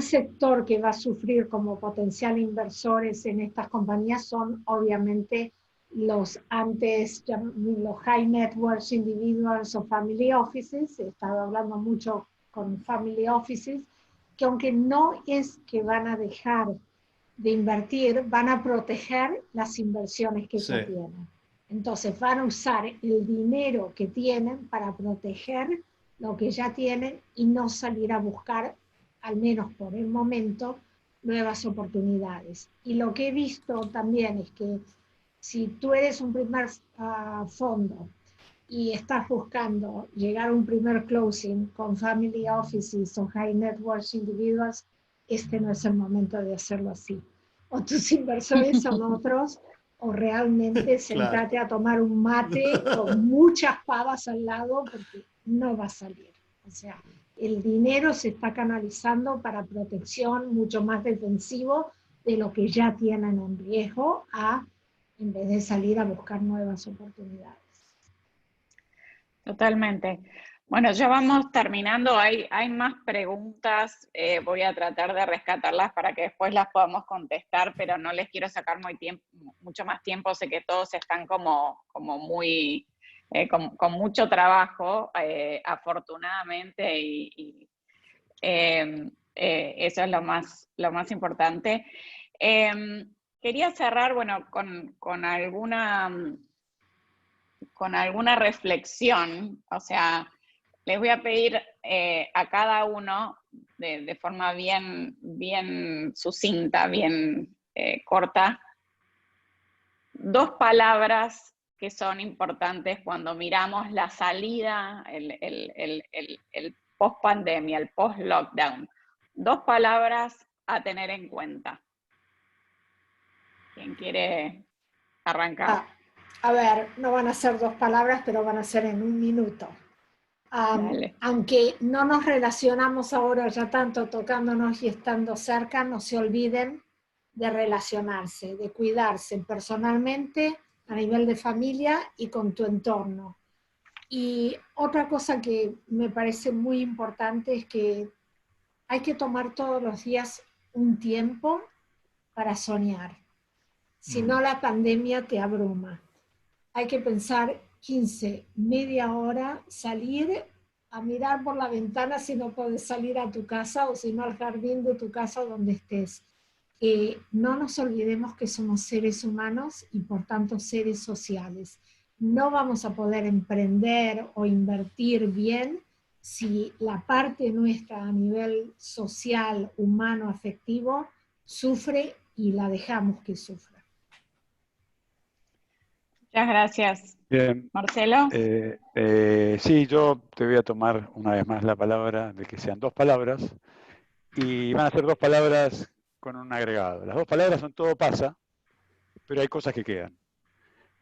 sector que va a sufrir como potencial inversores en estas compañías son obviamente los high net worth individuals o family offices. He estado hablando mucho con family offices, que aunque no es que van a dejar de invertir, van a proteger las inversiones que ya tienen. Entonces van a usar el dinero que tienen para proteger lo que ya tienen y no salir a buscar, al menos por el momento, nuevas oportunidades. Y lo que he visto también es que si tú eres un primer fondo y estás buscando llegar a un primer closing con family offices o high net worth individuals, este no es el momento de hacerlo así. O tus inversores son otros, o realmente sentate a tomar un mate con muchas pavas al lado, porque no va a salir. O sea, el dinero se está canalizando para protección mucho más defensivo de lo que ya tienen en riesgo, en vez de salir a buscar nuevas oportunidades. Totalmente. Bueno, ya vamos terminando. Hay más preguntas. Voy a tratar de rescatarlas para que después las podamos contestar, pero no les quiero sacar mucho más tiempo. Sé que todos están como muy, con mucho trabajo, afortunadamente, y eso es lo más importante. Quería cerrar, bueno, con alguna reflexión. O sea, les voy a pedir a cada uno, de forma bien sucinta, bien corta, 2 palabras que son importantes cuando miramos la salida, el post-pandemia, el post-lockdown. 2 palabras a tener en cuenta. ¿Quién quiere arrancar? A ver, no van a ser 2 palabras, pero van a ser en 1 minuto. Aunque no nos relacionamos ahora ya tanto tocándonos y estando cerca, no se olviden de relacionarse, de cuidarse personalmente, a nivel de familia y con tu entorno. Y otra cosa que me parece muy importante es que hay que tomar todos los días un tiempo para soñar. Si no, la pandemia te abruma. Hay que pensar 15, media hora, salir a mirar por la ventana si no puedes salir a tu casa o si no al jardín de tu casa donde estés. No nos olvidemos que somos seres humanos y por tanto seres sociales. No vamos a poder emprender o invertir bien si la parte nuestra a nivel social, humano, afectivo, sufre y la dejamos que sufra. Muchas gracias. Bien. Marcelo. Sí, yo te voy a tomar una vez más la palabra de que sean 2 palabras y van a ser 2 palabras con un agregado. Las 2 palabras son todo pasa, pero hay cosas que quedan.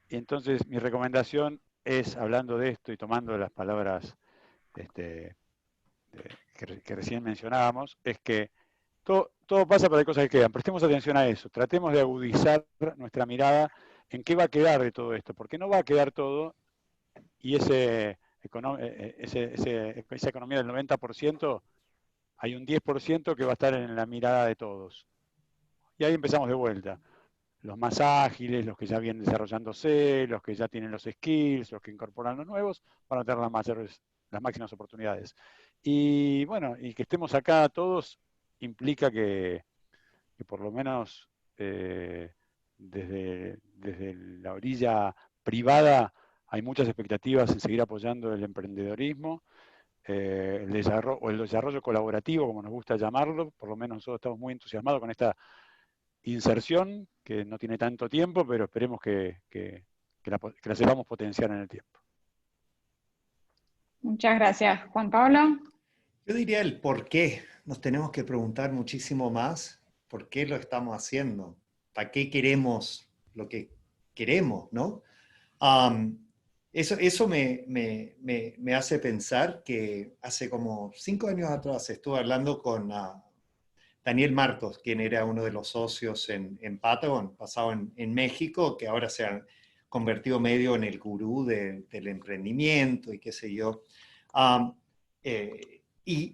Y entonces mi recomendación es, hablando de esto y tomando las palabras que recién mencionábamos, es que todo pasa, pero hay cosas que quedan. Prestemos atención a eso. Tratemos de agudizar nuestra mirada en qué va a quedar de todo esto, porque no va a quedar todo y esa economía del 90%, hay un 10% que va a estar en la mirada de todos. Y ahí empezamos de vuelta. Los más ágiles, los que ya vienen desarrollándose, los que ya tienen los skills, los que incorporan los nuevos, van a tener las máximas oportunidades. Y bueno, y que estemos acá todos implica que por lo menos desde la orilla privada hay muchas expectativas en seguir apoyando el emprendedorismo, el desarrollo colaborativo, como nos gusta llamarlo. Por lo menos nosotros estamos muy entusiasmados con esta inserción, que no tiene tanto tiempo, pero esperemos que la sepamos potenciar en el tiempo. Muchas gracias. Juan Pablo. Yo diría el por qué. Nos tenemos que preguntar muchísimo más por qué lo estamos haciendo, para qué queremos lo que queremos, ¿no? Eso me hace pensar que hace como 5 años atrás estuve hablando con Daniel Marcos, quien era uno de los socios en Patagon, basado en México, que ahora se ha convertido medio en el gurú del emprendimiento y qué sé yo. Y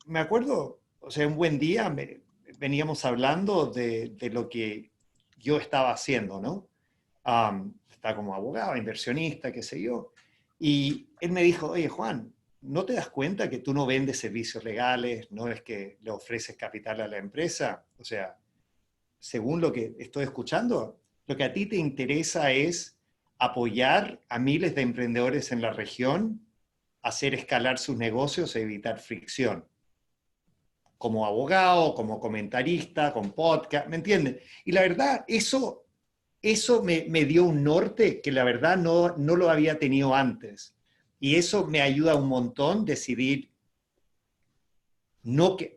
me acuerdo, o sea, un buen día veníamos hablando de lo que yo estaba haciendo, ¿no? Está como abogado, inversionista, qué sé yo. Y él me dijo, oye, Juan, ¿no te das cuenta que tú no vendes servicios legales, no es que le ofreces capital a la empresa? O sea, según lo que estoy escuchando, lo que a ti te interesa es apoyar a miles de emprendedores en la región, hacer escalar sus negocios e evitar fricción. Como abogado, como comentarista, con podcast, ¿me entiendes? Y la verdad, eso me dio un norte que la verdad no lo había tenido antes. Y eso me ayuda un montón decidir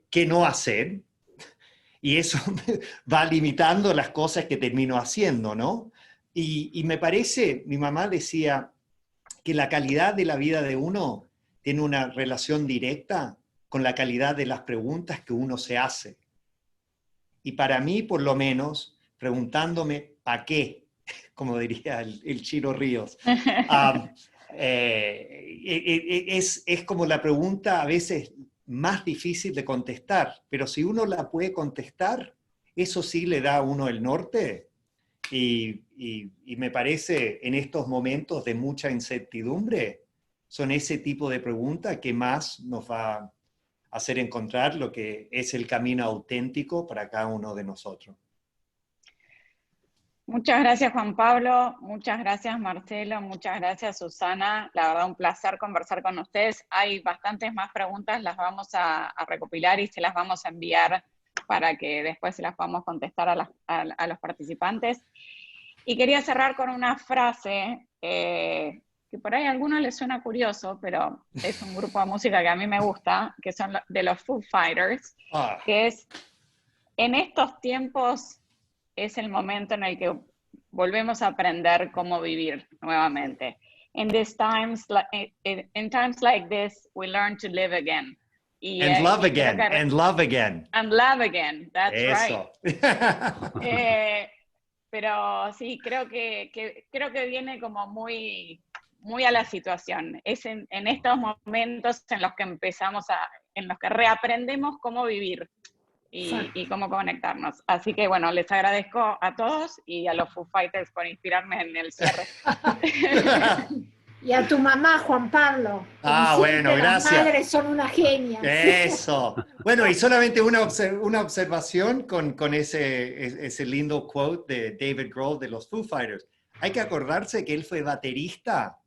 qué no hacer. Y eso va limitando las cosas que termino haciendo, ¿no? Y me parece, mi mamá decía que la calidad de la vida de uno tiene una relación directa con la calidad de las preguntas que uno se hace. Y para mí, por lo menos, preguntándome ¿para qué? Como diría el Chiro Ríos. Es como la pregunta a veces más difícil de contestar, pero si uno la puede contestar, eso sí le da a uno el norte. Y me parece en estos momentos de mucha incertidumbre, son ese tipo de preguntas que más nos va a hacer encontrar lo que es el camino auténtico para cada uno de nosotros. Muchas gracias, Juan Pablo. Muchas gracias, Marcelo. Muchas gracias, Susana. La verdad, un placer conversar con ustedes. Hay bastantes más preguntas, las vamos a recopilar y se las vamos a enviar para que después se las podamos contestar a los participantes. Y quería cerrar con una frase que por ahí a algunos les suena curioso, pero es un grupo de música que a mí me gusta, que son de los Foo Fighters, que es: en estos tiempos es el momento en el que volvemos a aprender cómo vivir nuevamente. In times like this, we learn to live again. And love again, and love again. And love again, that's Eso. Right. Pero sí, creo que viene como muy muy a la situación. Es en estos momentos en los que en los que reaprendemos cómo vivir y cómo conectarnos. Así que bueno, les agradezco a todos y a los Foo Fighters por inspirarme en el cierre. Y a tu mamá, Juan Pablo. Bueno, gracias. Las madres son unas genias. Eso. Bueno, y solamente una observación con ese lindo quote de David Grohl de los Foo Fighters. Hay que acordarse que él fue baterista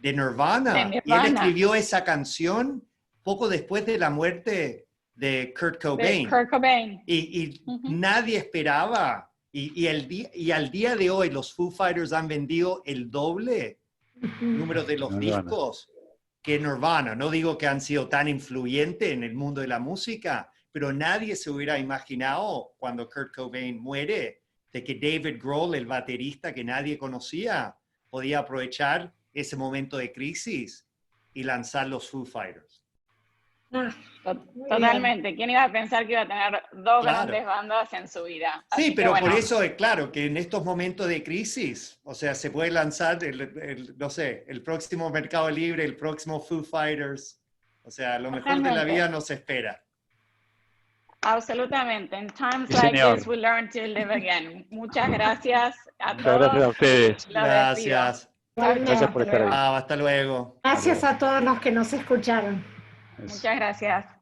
de Nirvana. Y él escribió esa canción poco después de la muerte de Kurt Cobain. Y nadie esperaba. Y al día de hoy los Foo Fighters han vendido el doble número de los discos que Nirvana. No digo que han sido tan influyentes en el mundo de la música, pero nadie se hubiera imaginado cuando Kurt Cobain muere de que David Grohl, el baterista que nadie conocía, podía aprovechar ese momento de crisis y lanzar los Foo Fighters. Totalmente. ¿Quién iba a pensar que iba a tener dos grandes bandas en su vida? Sí, Así pero que, bueno, por eso es claro que en estos momentos de crisis, o sea, se puede lanzar no sé, el próximo Mercado Libre, el próximo Foo Fighters. O sea, lo mejor de la vida nos espera. Absolutamente. In times like this, we learn to live again. Muchas gracias a todos. Muchas gracias a ustedes. Gracias. Gracias por estar ahí. Hasta luego. Gracias a todos los que nos escucharon. Muchas gracias.